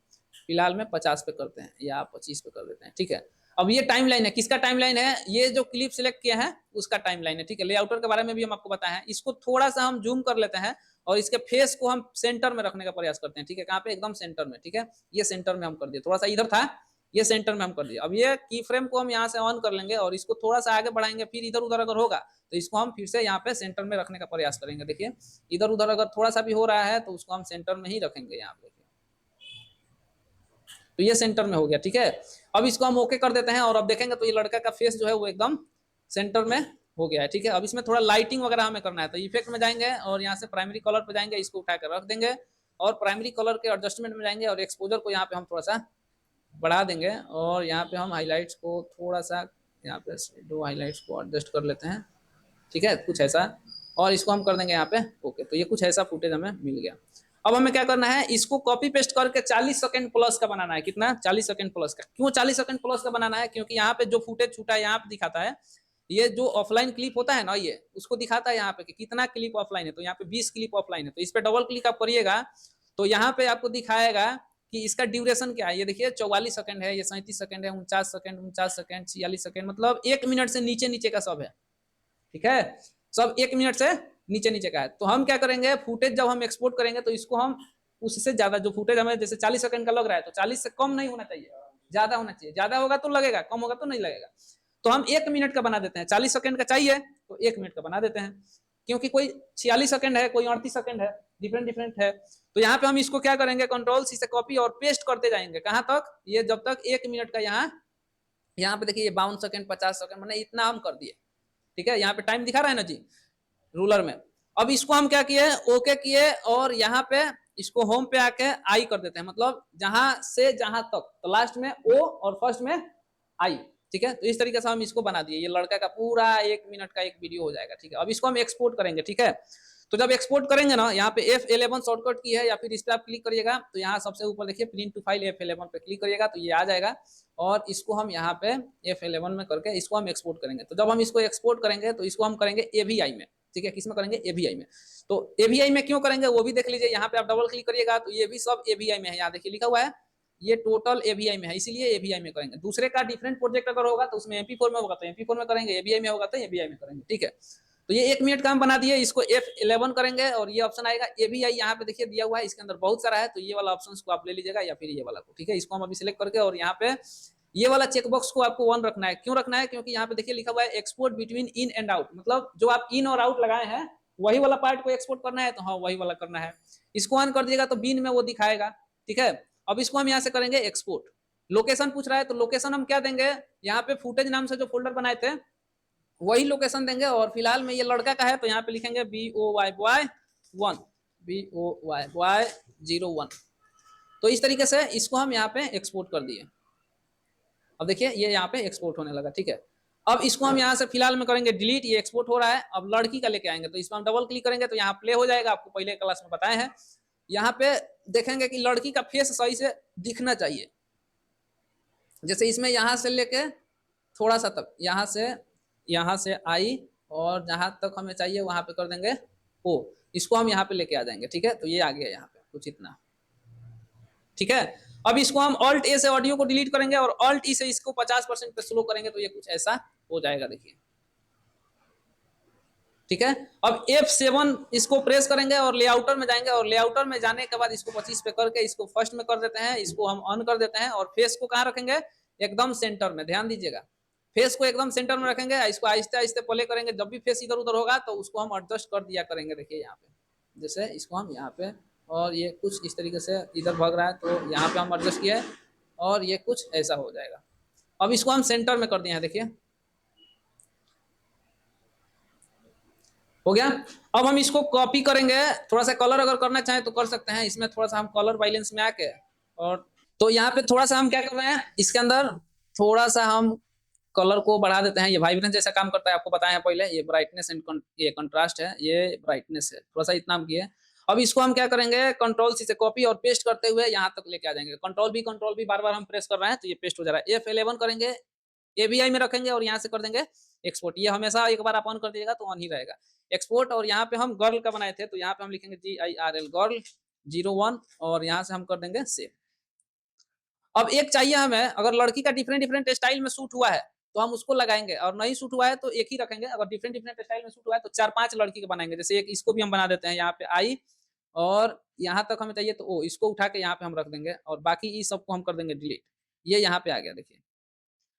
फिलहाल में 50 पे करते हैं या 25 पे कर देते हैं। ठीक है, अब ये टाइमलाइन है, किसका टाइमलाइन है, ये जो क्लिप सिलेक्ट किया है उसका टाइमलाइन है। ठीक है, लेआउटर के बारे में भी हम आपको बताए हैं। इसको थोड़ा सा हम जूम कर लेते हैं और इसके फेस को हम सेंटर में रखने का प्रयास करते हैं। ठीक है, कहाँ पे, एकदम सेंटर में। ठीक है, ये सेंटर में हम कर दिए, थोड़ा सा इधर था, ये सेंटर में हम कर दिए। अब ये की फ्रेम को हम यहाँ से ऑन कर लेंगे और इसको थोड़ा सा आगे बढ़ाएंगे, फिर इधर उधर अगर होगा तो इसको हम फिर से यहाँ पे सेंटर में रखने का प्रयास करेंगे। देखिए, इधर उधर अगर थोड़ा सा भी हो रहा है तो उसको हम सेंटर में ही रखेंगे। यहाँ पे तो ये सेंटर में हो गया। ठीक है, अब इसको हम ओके कर देते हैं, और अब देखेंगे तो ये लड़का का फेस जो है वो एकदम सेंटर में हो गया है। ठीक है, अब इसमें थोड़ा लाइटिंग वगैरह हमें करना है, तो इफेक्ट में जाएंगे और यहाँ से प्राइमरी कलर पे जाएंगे, इसको उठाकर रख देंगे, और प्राइमरी कलर के एडजस्टमेंट में जाएंगे और एक्सपोजर को यहाँ पे हम थोड़ा सा बढ़ा देंगे, और यहाँ पे हम हाईलाइट्स को थोड़ा सा, यहाँ पे दो हाईलाइट्स को एडजस्ट कर लेते हैं। ठीक है, कुछ ऐसा, और इसको हम कर देंगे यहाँ पे ओके। तो ये कुछ ऐसा फुटेज हमें मिल गया। अब हमें क्या करना है, इसको कॉपी पेस्ट करके 40 सेकंड प्लस का बनाना है। कितना, 40 सेकंड प्लस का। क्यों 40 सेकंड प्लस का बनाना है, क्योंकि यहाँ पे जो फुटेज छूटा है यहाँ पे दिखाता है, ये जो ऑफलाइन क्लिप होता है ना, ये उसको दिखाता है यहाँ पे कि कितना क्लिप ऑफलाइन है। तो यहाँ पे 20 क्लिप ऑफलाइन है, तो इस पे डबल क्लिक आप करिएगा तो यहाँ पे आपको दिखाएगा कि इसका ड्यूरेशन क्या है। ये देखिए 44 सेकंड है, ये 37 सेकंड है, 49 सेकंड, 49 सेकंड, 46 सेकंड, मतलब 1 मिनट से नीचे नीचे का सब है। ठीक है, सब 1 मिनट से नीचे नीचे का है। तो हम क्या करेंगे, फुटेज जब हम एक्सपोर्ट करेंगे तो इसको हम उससे ज्यादा, जो फुटेज हमें जैसे 40 सेकंड का लग रहा है तो 40 से कम नहीं होना चाहिए, ज्यादा होना चाहिए। ज्यादा होगा तो लगेगा, कम होगा तो नहीं लगेगा। तो हम 1 मिनट का बना देते हैं। 40 सेकंड का चाहिए तो 1 मिनट का बना देते हैं, क्योंकि कोई 46 सेकंड है, कोई 38 सेकंड है, डिफरेंट डिफरेंट है। तो यहाँ पे हम इसको क्या करेंगे, कंट्रोल सी से कॉपी और पेस्ट करते जाएंगे। कहाँ तक, ये जब तक 1 मिनट का, यहाँ पे देखिए 52 सेकंड, 50 सेकंड, मैंने इतना हम कर दिए। ठीक है, यहाँ पे टाइम दिखा रहा है ना जी रूलर में। अब इसको हम क्या किए, ओके किए, और यहाँ पे इसको होम पे आके आई कर देते हैं, मतलब जहां से जहां तक, तो लास्ट में ओ और फर्स्ट में आई। ठीक है, तो इस तरीके से हम इसको बना दिए। ये लड़का का पूरा 1 मिनट का एक वीडियो हो जाएगा। ठीक है, अब इसको हम एक्सपोर्ट करेंगे। ठीक है, तो जब एक्सपोर्ट करेंगे ना, यहाँ पे F11 शॉर्टकट की है, या फिर इस पर आप क्लिक करिएगा तो यहाँ सबसे ऊपर देखिए प्रिंट टू फाइल, F11 पे क्लिक करिएगा तो ये आ जाएगा, और इसको हम यहाँ पे F11 में करके इसको हम एक्सपोर्ट करेंगे। तो जब हम इसको एक्सपोर्ट करेंगे तो इसको हम करेंगे AVI में। ठीक है, किस में करेंगे, AVI में। तो AVI में क्यों करेंगे वो भी देख लीजिए, यहाँ पे आप डबल क्लिक करिएगा तो ये भी सब AVI में है। यहाँ देखिए लिखा हुआ है, ये टोटल AVI में है, इसीलिए AVI में करेंगे। दूसरे का डिफरेंट प्रोजेक्ट अगर होगा तो उसमें MP4 में होगा तो MP4 में करेंगे, AVI में होगा तो AVI में करेंगे। ठीक है, तो ये 1 मिनट का हम बना दिए। इसको F11 करेंगे और ये ऑप्शन आएगा AVI, यहाँ पे देखिए दिया हुआ है, इसके अंदर बहुत सारा है, तो ये वाला ऑप्शन को आप ले लीजिएगा, या फिर ये वाला को। ठीक है, इसको हम अभी सिलेक्ट करके, और यहाँ पे ये वाला चेकबॉक्स को आपको 1 रखना है। क्यों रखना है, क्योंकि यहाँ पे देखिए लिखा हुआ है export between in and out, मतलब जो आप इन और आउट लगाए हैं वही वाला पार्ट को एक्सपोर्ट करना है तो हाँ वही वाला करना है। इसको ऑन कर दिएगा तो बीन में वो दिखाएगा। ठीक है, अब इसको हम यहाँ से करेंगे एक्सपोर्ट। लोकेशन पूछ रहा है तो लोकेशन हम क्या देंगे, यहाँ पे फुटेज नाम से जो फोल्डर बनाए थे वही लोकेशन देंगे, और फिलहाल में ये लड़का का है तो यहाँ पे लिखेंगे BOYY1 BOYY01। तो इस तरीके से इसको हम यहाँ पे एक्सपोर्ट कर दिए। अब देखिए ये यहाँ पे एक्सपोर्ट होने लगा। ठीक है, अब इसको हम यहाँ से फिलहाल में करेंगे डिलीट, ये एक्सपोर्ट हो रहा है। अब लड़की का लेके आएंगे तो इसमें हम डबल क्लिक करेंगे तो यहाँ प्ले हो जाएगा, आपको पहले क्लास में बताए हैं। यहाँ पे देखेंगे कि लड़की का फेस सही से दिखना चाहिए। जैसे इसमें यहाँ से लेके थोड़ा सा तक यहाँ से आई, और जहां तक हमें चाहिए वहां पे कर देंगे ओ, इसको हम यहाँ पे लेके आ जाएंगे। ठीक है, तो ये आ गया यहाँ पे कुछ इतना। ठीक है, अब इसको हम Alt A से ऑडियो को डिलीट करेंगे और Alt E से इसको 50% पे स्लो करेंगे तो ये कुछ ऐसा हो जाएगा, देखिए। ठीक है, अब F7 इसको प्रेस करेंगे और लेआउटर में जाएंगे, और लेआउटर में जाने के बाद इसको 25 पे करके इसको फर्स्ट में कर देते हैं, इसको हम ऑन कर देते हैं। और फेस को कहाँ रखेंगे, एकदम सेंटर में, ध्यान दीजिएगा। फेस को एकदम सेंटर में रखेंगे, इसको आहिस्ते आहिस्ते प्ले करेंगे। जब भी फेस इधर उधर होगा तो उसको हम एडजस्ट कर दिया करेंगे। देखिए यहाँ पे जैसे इसको हम यहाँ पे, और ये कुछ इस तरीके से इधर भाग रहा है तो यहाँ पे हम एडजस्ट किए, और ये कुछ ऐसा हो जाएगा। अब इसको हम सेंटर में कर दिए हैं, देखिए हो गया। अब हम इसको कॉपी करेंगे, थोड़ा सा कलर अगर करना चाहें तो कर सकते हैं। इसमें थोड़ा सा हम कलर बैलेंस में आके, और तो यहाँ पे थोड़ा सा हम क्या कर रहे हैं, इसके अंदर थोड़ा सा हम कलर को बढ़ा देते हैं। ये वाइब्रेंस जैसा काम करता है, आपको बताया पहले। ये ब्राइटनेस एंड ये कंट्रास्ट है, ये ब्राइटनेस है, थोड़ा सा इतना हम किए। अब इसको हम क्या करेंगे, Ctrl+C से कॉपी और पेस्ट करते हुए यहाँ तक लेके आ जाएंगे। Ctrl+V बार बार हम प्रेस कर रहे हैं तो ये पेस्ट हो जा रहा है। F11 करेंगे, AVI में रखेंगे और यहाँ से कर देंगे एक्सपोर्ट। ये हमेशा एक बार आप ऑन कर दीजिएगा तो ऑन ही रहेगा एक्सपोर्ट। और यहाँ पे हम गर्ल का बनाए थे तो यहाँ पे हम लिखेंगे GIRL गर्ल 01, और यहाँ से हम कर देंगे सेव। अब एक चाहिए हमें, अगर लड़की का डिफरेंट डिफरेंट स्टाइल में शूट हुआ है तो हम उसको लगाएंगे, और नहीं शूट हुआ है तो एक ही रखेंगे। अगर डिफरेंट डिफरेंट स्टाइल में शूट हुआ है तो 4-5 लड़की के बनाएंगे। जैसे एक इसको भी हम बना देते हैं, यहाँ पे आई, और यहाँ तक हमें चाहिए तो ओ, इसको उठा के यहाँ पे हम रख देंगे, और बाकी इस सबको हम कर देंगे डिलीट। ये यहाँ पे आ गया, देखिए।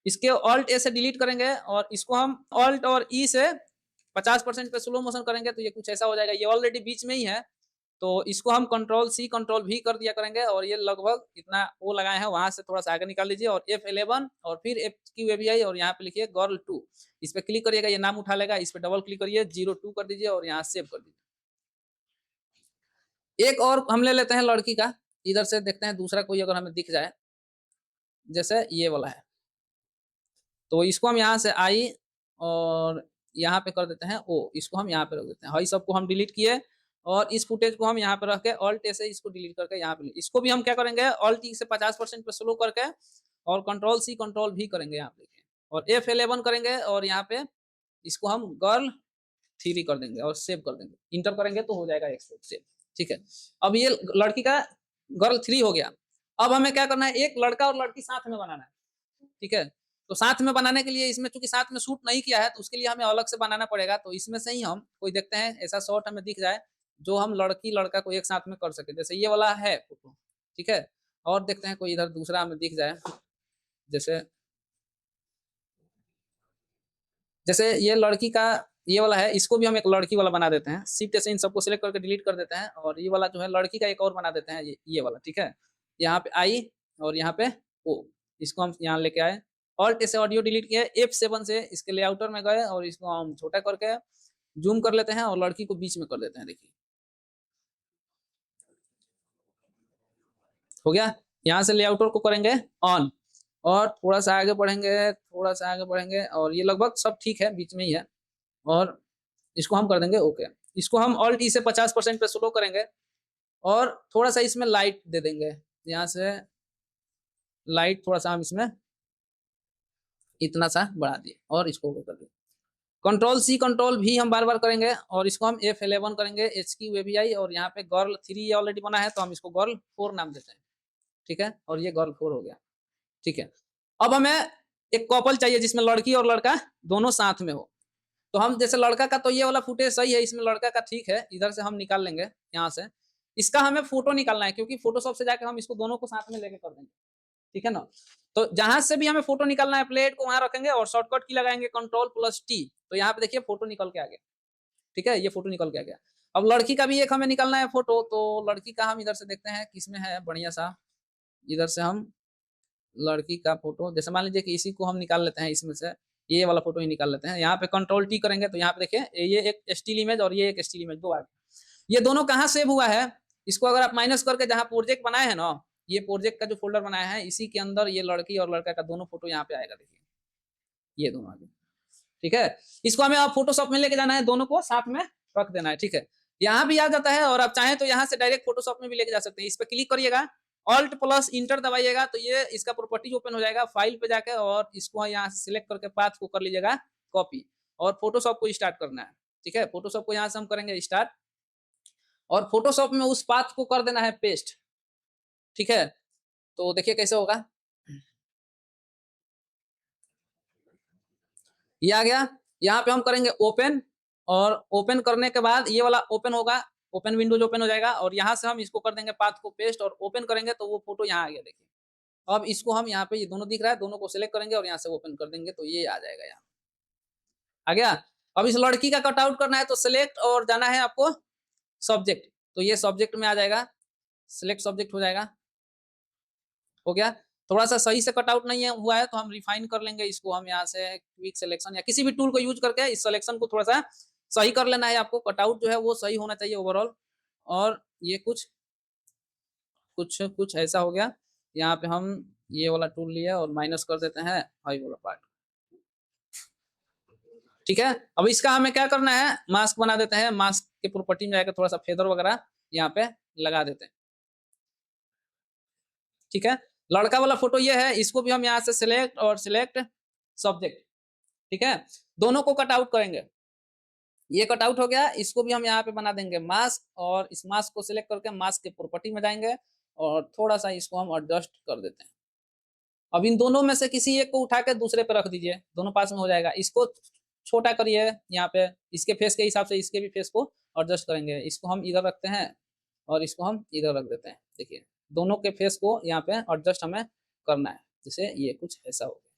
इसके Alt A से डिलीट करेंगे, और इसको हम Alt और E से 50% पे स्लो मोशन करेंगे तो ये कुछ ऐसा हो जाएगा। ये ऑलरेडी बीच में ही है तो इसको हम Ctrl+C Ctrl+V कर दिया करेंगे, और ये लगभग इतना वो लगाए हैं, वहां से थोड़ा सा आगे निकाल लीजिए, और F11 और फिर FQAVI, और यहाँ पे लिखिए गर्ल 2। इस पे क्लिक करिएगा, ये नाम उठा लेगा। इस पे डबल क्लिक करिए, 02 कर दीजिए और यहाँ सेव कर दीजिए। एक और हम ले लेते हैं लड़की का, इधर से देखते हैं दूसरा कोई अगर हमें दिख जाए। जैसे ये वाला है तो इसको हम यहाँ से आई और यहाँ पे कर देते हैं ओ, इसको हम यहाँ पे रख देते हैं। हाई सबको हम डिलीट किए, और इस फुटेज को हम यहाँ पे रख के Alt A से इसको डिलीट करके यहाँ पे, इसको भी हम क्या करेंगे, Alt E से 50% पे स्लो करके और Ctrl+C Ctrl+V करेंगे यहाँ पे, और F11 करेंगे, और यहाँ पे इसको हम गर्ल 3 कर देंगे और सेव कर देंगे। इंटर करेंगे तो हो जाएगा एक्सपोर्ट सेव। ठीक है, अब ये लड़की का गर्ल 3 हो गया। अब हमें क्या करना है, एक लड़का और लड़की साथ में बनाना है। ठीक है, तो साथ में बनाने के लिए, इसमें चूंकि साथ में शूट नहीं किया है तो उसके लिए हमें अलग से बनाना पड़ेगा। तो इसमें से ही हम कोई देखते हैं ऐसा शॉट हमें दिख जाए जो हम लड़की लड़का को एक साथ में कर सके। जैसे ये वाला है फोटो, ठीक है, और देखते हैं कोई इधर दूसरा हमें दिख जाए। जैसे जैसे ये लड़की का ये वाला है, इसको भी हम एक लड़की वाला बना देते हैं। शिफ्ट से इन सबको सिलेक्ट करके डिलीट कर देते हैं, और ये वाला जो है लड़की का एक और बना देते हैं, ये वाला। ठीक है, यहाँ पे आई और यहाँ पे ओ, इसको हम यहाँ लेके आए। Alt से ऑडियो डिलीट किया, F7 से इसके लेआउटर में गए और इसको हम छोटा करके जूम कर लेते हैं और लड़की को बीच में कर देते हैं। देखिए हो गया। यहाँ से लेआउटर को करेंगे ऑन, और थोड़ा सा आगे बढ़ेंगे, थोड़ा सा आगे बढ़ेंगे, और ये लगभग सब ठीक है, बीच में ही है। और इसको हम कर देंगे ओके। इसको हम Alt E से 50% पे स्लो करेंगे, और थोड़ा सा इसमें लाइट दे देंगे। यहाँ से लाइट थोड़ा सा हम इसमें इतना सा बढ़ा दिए, और इसको कर दिए। Ctrl+C Ctrl+V हम बार बार करेंगे, और इसको हम F11 करेंगे, HQAVI, और यहाँ पे गर्ल 3 ऑलरेडी बना है तो हम इसको गर्ल 4 नाम देते हैं। ठीक है, और ये गर्ल 4 हो गया। ठीक है, अब हमें एक कपल चाहिए जिसमें लड़की और लड़का दोनों साथ में हो। तो हम जैसे लड़का का तो ये वाला फुटेज सही है, इसमें लड़का का ठीक है, इधर से हम निकाल लेंगे यहाँ से। इसका हमें फोटो निकालना है, क्योंकि फोटोशॉप से जाकर हम इसको दोनों को साथ में लेके कर देंगे। ठीक है ना, तो जहां से भी हमें फोटो निकालना है, प्लेट को वहां रखेंगे और शॉर्टकट की लगाएंगे Ctrl+T, तो यहाँ पे देखिए फोटो निकल के आ गया। ठीक है, ये फोटो निकल के आ गया। अब लड़की का भी एक हमें निकालना है फोटो, तो लड़की का हम इधर से देखते हैं किसमें है बढ़िया सा। इधर से हम लड़की का फोटो, जैसे मान लीजिए कि इसी को हम निकाल लेते हैं, इसमें से ये वाला फोटो ही निकाल लेते हैं। यहाँ पे कंट्रोल टी करेंगे तो यहाँ पे देखिए ये एक स्टिल इमेज और ये एक स्टिल इमेज दो आ गए। ये दोनों कहाँ सेव हुआ है, इसको अगर आप माइनस करके जहाँ प्रोजेक्ट बनाए हैं ना, ये प्रोजेक्ट का जो फोल्डर बनाया है इसी के अंदर ये लड़की और लड़का का दोनों फोटो यहाँ पे आएगा। देखिए ये दोनों आ गए, ठीक है। इसको हमें आप फोटोशॉप में लेके जाना है, दोनों को साथ में रख देना है, ठीक है। यहाँ भी आ जाता है और आप चाहें तो यहाँ से डायरेक्ट फोटोशॉप में भी लेके जा सकते हैं। इस पर क्लिक करिएगा, ऑल्ट प्लस इंटर दबाइएगा तो ये इसका प्रॉपर्टीज ओपन हो जाएगा फाइल पे जाके, और इसको यहाँ से सिलेक्ट करके पाथ को कर लीजिएगा कॉपी, और फोटोशॉप को स्टार्ट करना है, ठीक है। फोटोशॉप को यहाँ से हम करेंगे स्टार्ट, और फोटोशॉप में उस पाथ को कर देना है पेस्ट, ठीक है। तो देखिए कैसे होगा, ये आ गया। यहाँ पे हम करेंगे ओपन, और ओपन करने के बाद ये वाला ओपन होगा, ओपन विंडोज ओपन हो जाएगा, और यहाँ से हम इसको कर देंगे पाथ को पेस्ट और ओपन करेंगे तो वो फोटो यहाँ आ गया। देखिए अब इसको हम यहाँ पे ये दोनों दिख रहा है, दोनों को सिलेक्ट करेंगे और यहाँ से ओपन कर देंगे तो ये आ जाएगा, यहाँ आ गया। अब इस लड़की का कट आउट करना है तो सिलेक्ट और जाना है आपको सब्जेक्ट, तो ये सब्जेक्ट में आ जाएगा, सिलेक्ट सब्जेक्ट हो जाएगा, हो गया। थोड़ा सा सही से कटआउट नहीं है हुआ है तो हम रिफाइन कर लेंगे इसको, हम यहाँ से क्विक सिलेक्शन या किसी भी टूल को यूज करके इस सिलेक्शन को थोड़ा सा सही कर लेना है आपको। कटआउट जो है वो सही होना चाहिए ओवरऑल, और ये कुछ कुछ कुछ ऐसा हो गया। यहाँ पे हम ये वाला टूल लिया और माइनस कर देते हैं हाई वाला पार्ट, ठीक है। अब इसका हमें क्या करना है, मास्क बना देते हैं, मास्क के प्रॉपर्टी में जाकर थोड़ा सा फेदर वगैरह यहाँ पे लगा देते हैं, ठीक है। लड़का वाला फोटो ये है, इसको भी हम यहाँ से सिलेक्ट और सिलेक्ट सब्जेक्ट, ठीक है। दोनों को कट आउट करेंगे, ये कट आउट हो गया। इसको भी हम यहाँ पे बना देंगे मास्क, और इस मास्क को सिलेक्ट करके मास्क के प्रॉपर्टी में जाएंगे और थोड़ा सा इसको हम एडजस्ट कर देते हैं। अब इन दोनों में से किसी एक को उठा के दूसरे पे रख दीजिए, दोनों पास में हो जाएगा। इसको छोटा करिए यहाँ पे, इसके फेस के हिसाब से इसके भी फेस को एडजस्ट करेंगे। इसको हम इधर रखते हैं और इसको हम इधर रख देते हैं। देखिए दोनों के फेस को यहाँ पे एडजस्ट हमें करना है, जैसे ये कुछ ऐसा हो गया।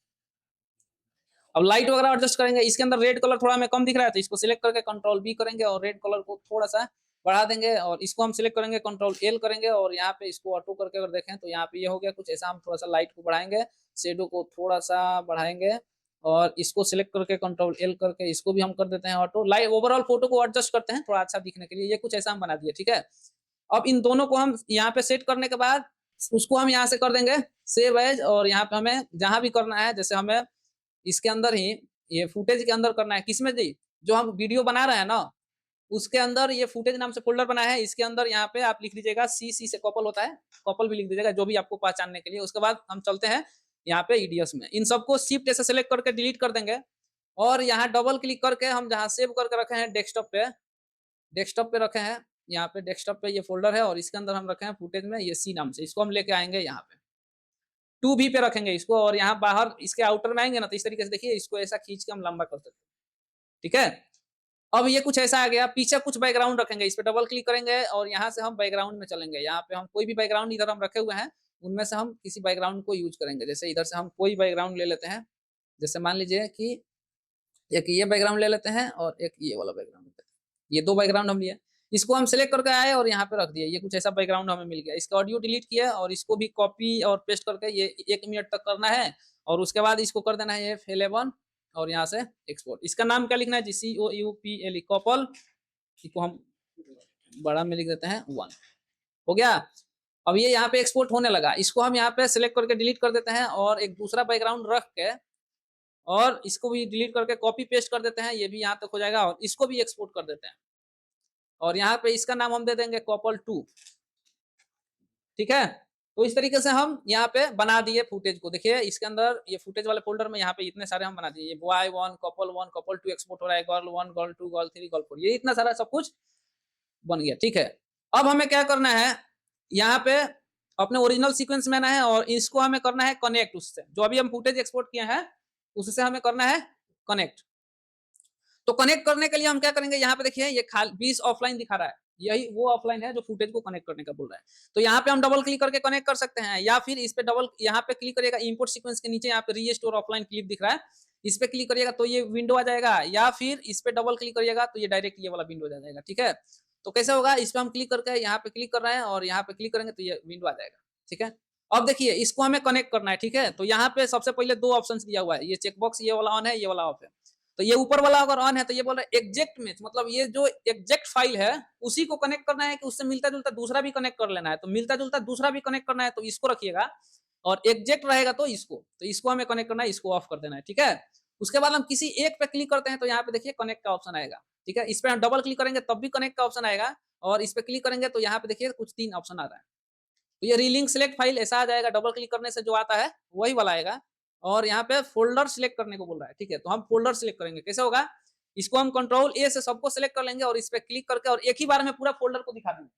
अब लाइट वगैरह एडजस्ट करेंगे, इसके अंदर रेड कलर थोड़ा हमें कम दिख रहा है तो इसको सिलेक्ट करके कंट्रोल बी करेंगे और रेड कलर को थोड़ा सा बढ़ा देंगे, और इसको हम सिलेक्ट करेंगे कंट्रोल एल करेंगे, और यहाँ पे इसको ऑटो करके अगर देखें तो यहाँ पे ये हो गया कुछ ऐसा। हम थोड़ा सा लाइट को बढ़ाएंगे, शेडो को थोड़ा सा बढ़ाएंगे, और इसको सिलेक्ट करके कंट्रोल एल करके इसको भी हम कर देते हैं ऑटो। लाइट ओवरऑल फोटो को एडजस्ट करते हैं थोड़ा अच्छा दिखने के लिए, ये कुछ ऐसा हम बना दिए, ठीक है। अब इन दोनों को हम यहाँ पे सेट करने के बाद उसको हम यहाँ से कर देंगे सेव एज, और यहाँ पे हमें जहां भी करना है, जैसे हमें इसके अंदर ही ये फुटेज के अंदर करना है, किसमें जी जो हम वीडियो बना रहे हैं ना उसके अंदर ये फुटेज नाम से फोल्डर बना है, इसके अंदर यहाँ पे आप लिख लीजिएगा सी से कपल होता है, कपल भी लिख दीजिएगा जो भी आपको पहचानने के लिए। उसके बाद हम चलते हैं यहाँ पे ईडीएस में, इन सबको शिफ्ट ऐसे सेलेक्ट करके डिलीट कर देंगे, और यहाँ डबल क्लिक करके हम जहाँ सेव करके रखे हैं डेस्कटॉप पे रखे हैं, यहाँ पे डेस्कटॉप पे ये फोल्डर है और इसके अंदर हम रखे हैं फुटेज में ये सी नाम से, इसको हम लेके आएंगे यहाँ पे 2B पे रखेंगे इसको, और यहाँ बाहर इसके आउटर में आएंगे ना तो इस तरीके से देखिए इसको ऐसा खींच के हम लंबा कर सकते हैं, ठीक है। अब ये कुछ ऐसा आ गया, पीछे कुछ बैकग्राउंड रखेंगे, इस पे डबल क्लिक करेंगे और यहाँ से हम बैकग्राउंड में चलेंगे। यहाँ पे हम कोई भी बैकग्राउंड इधर हम रखे हुए हैं उनमें से हम किसी बैकग्राउंड को यूज करेंगे। जैसे इधर से हम कोई बैकग्राउंड ले लेते हैं, जैसे मान लीजिए कि एक ये बैकग्राउंड ले लेते हैं और एक ये वाला बैकग्राउंड लेते हैं, ये दो बैकग्राउंड हम लिए, इसको हम सिलेक्ट करके आए और यहाँ पे रख दिए। ये कुछ ऐसा बैकग्राउंड हमें मिल गया, इसका ऑडियो डिलीट किया और इसको भी कॉपी और पेस्ट करके ये 1 मिनट तक करना है, और उसके बाद इसको कर देना है F11 और यहाँ से एक्सपोर्ट। इसका नाम क्या लिखना है, COUPLE कपल, इसको हम बड़ा में लिख देते हैं 1, हो गया। अब ये यहाँ पे एक्सपोर्ट होने लगा, इसको हम यहाँ पे सिलेक्ट करके डिलीट कर देते हैं और एक दूसरा बैकग्राउंड रख के और इसको भी डिलीट करके कॉपी पेस्ट कर देते हैं, ये भी यहाँ तक हो जाएगा, और इसको भी एक्सपोर्ट कर देते हैं और यहाँ पे इसका नाम हम दे देंगे कपल 2, ठीक है। तो इस तरीके से हम यहाँ पे बना दिए फुटेज को। देखिए इसके अंदर ये फुटेज वाले फोल्डर में यहाँ पे इतने सारे हम बना दिए, ये बॉय 1 कपल 2 एक्सपोर्ट हो रहा है, गर्ल 1 गर्ल 2 गर्ल 3 गर्ल 4, ये इतना सारा सब कुछ बन गया, ठीक है। अब हमें क्या करना है, यहाँ पे अपने ओरिजिनल सीक्वेंस में आना है और इसको हमें करना है कनेक्ट, उससे जो अभी हम फुटेज एक्सपोर्ट किए हैं उससे हमें करना है कनेक्ट। तो कनेक्ट करने के लिए हम क्या करेंगे, यहाँ पे देखिए ये खाली 20 ऑफलाइन दिखा रहा है, यही वो ऑफलाइन है जो फुटेज को कनेक्ट करने का बोल रहा है। तो यहाँ पे हम डबल क्लिक करके कनेक्ट कर सकते हैं, या फिर इस पे डबल यहाँ पे क्लिक करिएगा, इंपोर्ट सीक्वेंस के नीचे यहाँ पे रीस्टोर ऑफलाइन क्लिप दिख रहा है, इस पे क्लिक करिएगा तो ये विंडो आ जाएगा, या फिर इस पे डबल क्लिक करिएगा तो ये डायरेक्ट ये वाला विंडो आ जाएगा। ठीक है, तो कैसे होगा, इस पे हम क्लिक करके यहाँ पे क्लिक कर रहे हैं और यहाँ पे क्लिक करेंगे तो ये विंडो आ जाएगा। ठीक है, अब देखिए इसको हमें कनेक्ट करना है। ठीक है, तो यहाँ पे सबसे पहले दो ऑप्शन दिया हुआ है, ये चेकबॉक्स ये वाला ऑन है, ये वाला ऑफ है। तो ये ऊपर वाला अगर ऑन है तो ये बोल रहा है एग्जैक्ट मैच, मतलब ये जो एग्जैक्ट फाइल है उसी को कनेक्ट करना है कि उससे मिलता जुलता दूसरा भी कनेक्ट कर लेना है। तो मिलता जुलता दूसरा भी कनेक्ट करना है तो इसको रखिएगा, और एग्जैक्ट रहेगा तो इसको हमें कनेक्ट करना है, इसको ऑफ कर देना है। ठीक है, उसके बाद हम किसी एक पे क्लिक करते हैं तो यहाँ पे देखिए कनेक्ट का ऑप्शन आएगा। ठीक है, इस पे हम डबल क्लिक करेंगे तब भी कनेक्ट का ऑप्शन आएगा, और इस पे क्लिक करेंगे तो यहाँ पे देखिए कुछ 3 ऑप्शन आ रहा है। तो ये रीलिंक सिलेक्ट फाइल ऐसा आ जाएगा, डबल क्लिक करने से जो आता है वही वाला आएगा, और यहाँ पे फोल्डर सिलेक्ट करने को बोल रहा है। ठीक है, तो हम फोल्डर सिलेक्ट करेंगे। कैसे होगा, इसको हम कंट्रोल ए से सबको सिलेक्ट कर लेंगे और इस पे क्लिक करके और एक ही बार में पूरा फोल्डर को दिखा देंगे।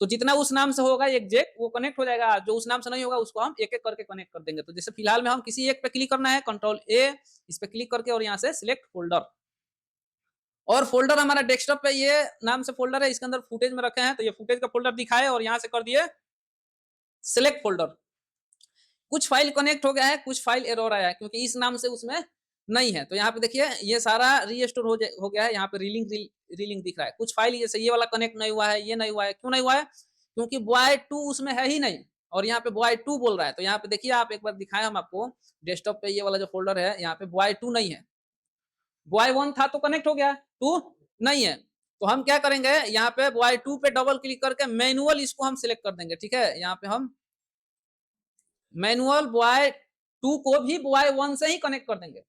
तो जितना उस नाम से होगा एग्जैक्ट वो कनेक्ट हो जाएगा, जो उस नाम से नहीं होगा उसको हम एक एक करके कनेक्ट कर देंगे। तो जैसे फिलहाल में हम किसी एक पे क्लिक करना है, कंट्रोल ए, इस पे क्लिक करके और यहाँ से सिलेक्ट फोल्डर, और फोल्डर हमारा डेस्कटॉप पे ये नाम से फोल्डर है, इसके अंदर फुटेज में रखे हैं तो ये फुटेज का फोल्डर दिखाए और यहाँ से कर दिए सिलेक्ट फोल्डर। कुछ फाइल कनेक्ट हो गया है, कुछ फाइल एरर आया है क्योंकि इस नाम से उसमें नहीं है। तो यहाँ पे देखिए ये सारा रीस्टोर हो गया है, यहाँ पे रीलिंक दिख रहा है। कुछ फाइल जैसे ये वाला कनेक्ट नहीं हुआ है, ये नहीं हुआ है, क्यों नहीं हुआ है, क्योंकि बॉय 2 उसमें है ही नहीं, और यहाँ पे बॉय 2 बोल रहा है। तो यहाँ पे देखिए आप एक बार दिखाएं हम आपको, डेस्कटॉप पे ये वाला जो फोल्डर है यहाँ पे बॉय 2 नहीं है, बॉय 1 था तो कनेक्ट हो गया, 2 नहीं है। तो हम क्या करेंगे, यहाँ पे बॉय 2 पे डबल क्लिक करके मैनुअल इसको हम सिलेक्ट कर देंगे। ठीक है, यहाँ पे हम मैनुअल बॉय 2 को भी बॉय 1 से ही कनेक्ट कर देंगे।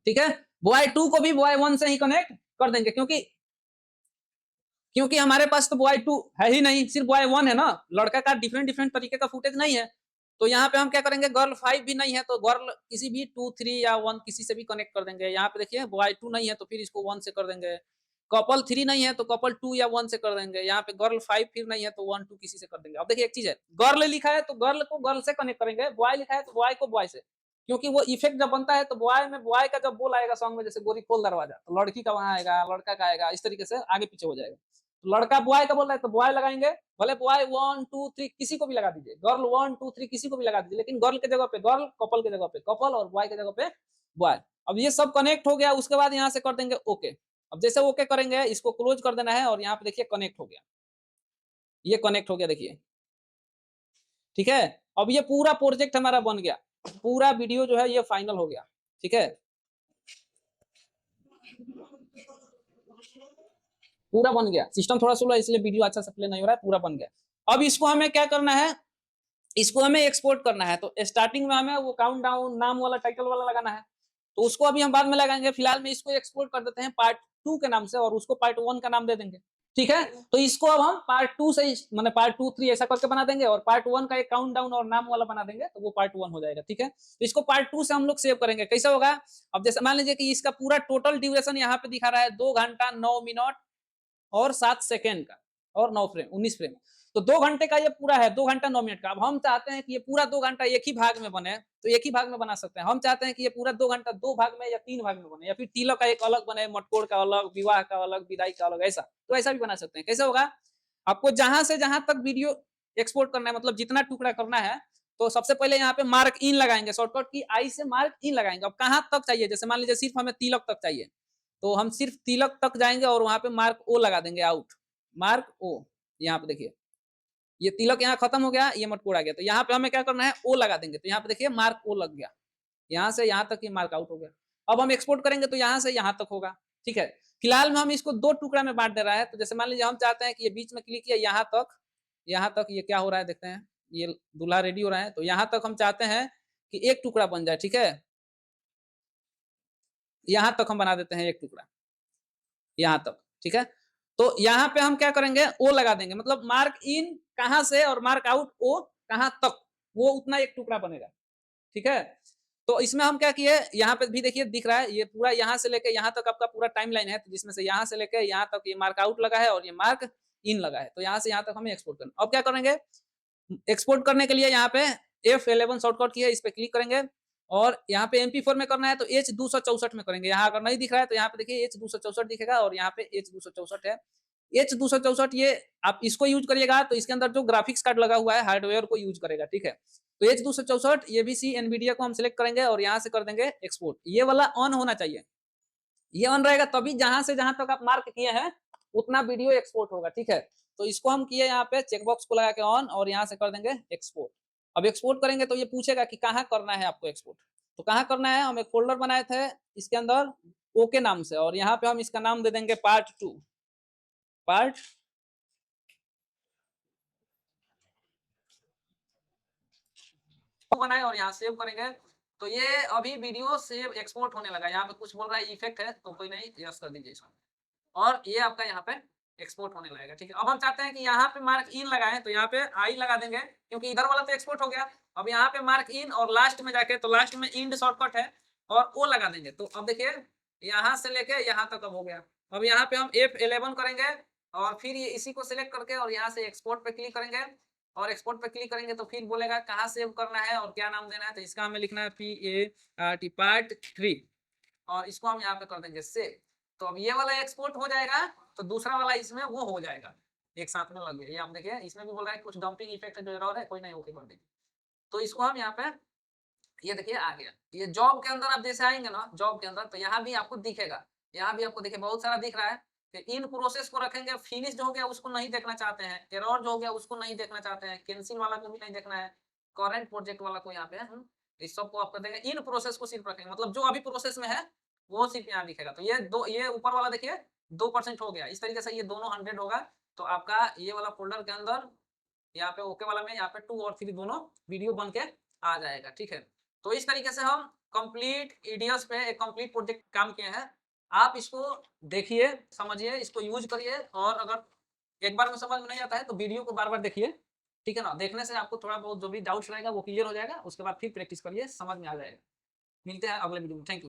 ठीक है, बॉय 2 को भी बॉय 1 से ही कनेक्ट कर देंगे, क्योंकि हमारे पास तो बॉय 2 है ही नहीं, सिर्फ बॉय 1 है ना, लड़का का डिफरेंट तरीके का फुटेज नहीं है। तो यहाँ पे हम क्या करेंगे, गर्ल 5 भी नहीं है तो गर्ल किसी भी 2 3 या 1 किसी से भी कनेक्ट कर देंगे। यहाँ पे देखिए बॉय 2 नहीं है तो फिर इसको 1 से कर देंगे, कपल 3 नहीं है तो कपल 2 या 1 से कर देंगे, यहाँ पे गर्ल 5 फिर नहीं है तो 1 2 किसी से कर देंगे। अब देखिए एक चीज है, गर्ल लिखा है तो गर्ल को गर्ल से कनेक्ट करेंगे, बॉय लिखा है तो बॉय को बॉय से, क्योंकि वो इफेक्ट जब बनता है तो बॉय में बॉय का जब बोल आएगा सॉन्ग में, जैसे गोरी खोल दरवाजा, तो लड़की का वहां आएगा, लड़का का आएगा, इस तरीके से आगे पीछे हो जाएगा। तो लड़का बॉय का बोल रहा है तो बॉय लगाएंगे, भले बॉय 1 2 3 किसी को भी लगा दीजिए, गर्ल 1 2 3 किसी को भी लगा दीजिए, लेकिन गर्ल के जगह पे गर्ल, कपल के जगह पे कपल, और बॉय के जगह पे बॉय। अब ये सब कनेक्ट हो गया, उसके बाद यहाँ से कर देंगे ओके। अब जैसे ओके करेंगे इसको क्लोज कर देना है, और यहाँ पे देखिए कनेक्ट हो गया, ये कनेक्ट हो गया देखिए। ठीक है, अब ये पूरा प्रोजेक्ट हमारा बन गया, पूरा वीडियो जो है ये फाइनल हो गया। ठीक है, पूरा बन गया, सिस्टम थोड़ा स्लो है इसलिए वीडियो अच्छा से प्ले नहीं हो रहा है, पूरा बन गया। अब इसको हमें क्या करना है, इसको हमें एक्सपोर्ट करना है। तो स्टार्टिंग में हमें वो काउंट डाउन नाम वाला टाइटल वाला लगाना है, तो उसको अभी हम बाद में लगाएंगे। फिलहाल में इसको एक्सपोर्ट कर देते हैं पार्ट 2 के नाम से, और उसको पार्ट 1 का नाम दे देंगे। ठीक है, तो इसको अब हम पार्ट 2 से मैंने पार्ट 2 3 ऐसा करके बना देंगे, और पार्ट 1 का एक काउंट डाउन और नाम वाला बना देंगे, तो वो पार्ट 1 हो जाएगा। ठीक है, तो इसको पार्ट 2 से हम लोग सेव करेंगे। कैसा होगा, अब जैसे मान लीजिए कि इसका पूरा टोटल ड्यूरेशन यहाँ पे दिखा रहा है 2 घंटा 9 मिनट और 7 सेकेंड का, और 9 फ्रेम 19 फ्रेम। तो 2 घंटे का ये पूरा है, 2 घंटा 9 मिनट का। अब हम चाहते हैं कि ये पूरा 2 घंटा एक ही भाग में बने, तो एक ही भाग में बना सकते हैं। हम चाहते हैं कि ये पूरा 2 घंटा 2 भाग में या 3 भाग में बने, या फिर तिलक का एक अलग बने, मटकोर का अलग, विवाह का अलग, विदाई का अलग, ऐसा तो ऐसा भी बना सकते हैं। कैसे होगा, आपको जहां से जहां तक वीडियो एक्सपोर्ट करना है, मतलब जितना टुकड़ा करना है, तो सबसे पहले यहाँ पे मार्क इन लगाएंगे, शॉर्टकट की आई से मार्क इन लगाएंगे। अब कहाँ तक चाहिए, जैसे मान लीजिए सिर्फ हमें तिलक तक चाहिए, तो हम सिर्फ तिलक तक जाएंगे और वहां पे मार्क ओ लगा देंगे, आउट मार्क ओ। यहाँ पे देखिए ये तिलक यहाँ खत्म हो गया, ये मटकोर आ गया, तो यहाँ पे हमें क्या करना है, ओ लगा देंगे। तो यहाँ पे देखिए मार्क ओ लग गया, यहाँ से यहाँ तक ये मार्क आउट हो गया। अब हम एक्सपोर्ट करेंगे तो यहाँ से यहाँ तक होगा। ठीक है, फिलहाल में हम इसको 2 टुकड़ा में बांट दे रहा है। तो जैसे मान लीजिए हम चाहते हैं कि ये बीच में क्लिक किया, यहाँ तक ये क्या हो रहा है देखते हैं, ये दूल्हा रेडी हो रहा है, तो यहाँ तक हम चाहते हैं कि एक टुकड़ा बन जाए। ठीक है, यहाँ तक हम बना देते हैं एक टुकड़ा, यहाँ तक। ठीक है, तो यहाँ पे हम क्या करेंगे, ओ लगा देंगे, मतलब मार्क इन कहां से और मार्क आउट ओ कहां तक, वो उतना एक टुकड़ा बनेगा। ठीक है, तो इसमें हम क्या किए, यहाँ पे भी देखिए दिख रहा है, ये पूरा यहाँ से लेके यहाँ तक आपका पूरा टाइमलाइन है, तो जिसमें से यहाँ से लेके यहाँ तक ये मार्क आउट लगा है और ये मार्क इन लगा है। तो यहाँ से यहाँ तक हमें एक्सपोर्ट करना। अब क्या करेंगे, एक्सपोर्ट करने के लिए यहाँ पे F11 शॉर्टकट की है, इस पे क्लिक करेंगे, और यहाँ पे MP4 में करना है तो H264 में करेंगे। यहाँ अगर नहीं दिख रहा है तो यहाँ पे देखिए H264 दिखेगा, और यहाँ पे H264 है, H264 ये आप इसको यूज करिएगा तो इसके अंदर जो ग्राफिक्स कार्ड लगा हुआ है हार्डवेयर को यूज करेगा, ठीक है। तो H264 ये भी सी एनवीडिया को हम सिलेक्ट करेंगे और यहाँ से कर देंगे एक्सपोर्ट। ये वाला ऑन होना चाहिए, ये ऑन रहेगा तभी जहां से जहां तक आप मार्क किए हैं उतना वीडियो एक्सपोर्ट होगा, ठीक है। तो इसको हम किए यहाँ पे चेकबॉक्स को लगा के ऑन और यहाँ से कर देंगे एक्सपोर्ट। अब एक्सपोर्ट करेंगे तो ये पूछेगा कि कहाँ करना है आपको एक्सपोर्ट। तो कहाँ करना है, हम एक फोल्डर बनाए थे इसके अंदर ओके नाम से, और यहाँ पे हम इसका नाम दे देंगे पार्ट 2। पार्ट बनाए और यहाँ सेव करेंगे। तो ये अभी वीडियो सेव एक्सपोर्ट होने लगा। यहाँ पे कुछ बोल रहा है इफेक्ट है तो कोई नहीं, यस कर दीजिए इसमें, और ये आपका यहाँ पे एक्सपोर्ट होने लगेगा, ठीक है। अब हम चाहते हैं कि यहाँ पे मार्क इन लगाएं तो यहाँ पे आई लगा देंगे क्योंकि इधर वाला तो एक्सपोर्ट हो गया। अब यहाँ पे मार्क इन और लास्ट में जाके तो लास्ट में इंड शॉर्टकट है और ओ लगा देंगे। तो अब देखिए यहाँ से लेके यहाँ तक अब हो गया। अब यहाँ पे हम F11 करेंगे और फिर ये इसी को सिलेक्ट करके और यहाँ से एक्सपोर्ट पे क्लिक करेंगे और एक्सपोर्ट पे क्लिक करेंगे तो फिर बोलेगा कहाँ सेव करना है और क्या नाम देना है। तो इसका हमें लिखना है PART पार्ट 3 और इसको हम यहाँ पे कर देंगे सेव। तो अब ये वाला एक्सपोर्ट हो जाएगा तो दूसरा वाला इसमें वो हो जाएगा, एक साथ में लग गया। ये आप देखिए इसमें भी बोल रहा है कुछ डंपिंग इफेक्ट है जो एरर है, कोई नहीं, ओके कर देंगे। तो इसको हम यहाँ पे ये देखिए आ गया। ये जॉब के अंदर आप जैसे आएंगे ना जॉब के अंदर तो यहाँ भी आपको दिखेगा, यहाँ भी आपको देखिए बहुत सारा दिख रहा है। इन प्रोसेस को रखेंगे, फिनिश जो हो गया उसको नहीं देखना चाहते हैं, एरर जो हो गया उसको नहीं देखना चाहते हैं, कैंसिल वाला को भी नहीं देखना है, करंट प्रोजेक्ट वाला को यहाँ पे इस सब को आप कर देंगे। इन प्रोसेस को सिर्फ रखेंगे, मतलब जो अभी प्रोसेस में है वो सिर्फ यहाँ दिखेगा। तो ये दो, ये ऊपर वाला देखिए 2% हो गया। इस तरीके से ये दोनों 100 होगा तो आपका ये वाला फोल्डर के अंदर यहाँ पे ओके वाला में यहाँ पे 2 और 3 दोनों वीडियो बन के आ जाएगा, ठीक है। तो इस तरीके से हम कंप्लीट ईडीएस पे एक कंप्लीट प्रोजेक्ट काम किए हैं। आप इसको देखिए, समझिए, इसको यूज करिए, और अगर एक बार में समझ में नहीं आता है तो वीडियो को बार-बार देखिए, ठीक है ना। देखने से आपको थोड़ा बहुत जो भी डाउट्स रहेगा वो क्लियर हो जाएगा, उसके बाद फिर प्रैक्टिस करिए, समझ में आ जाएगा। मिलते हैं अगले वीडियो में। Thank you.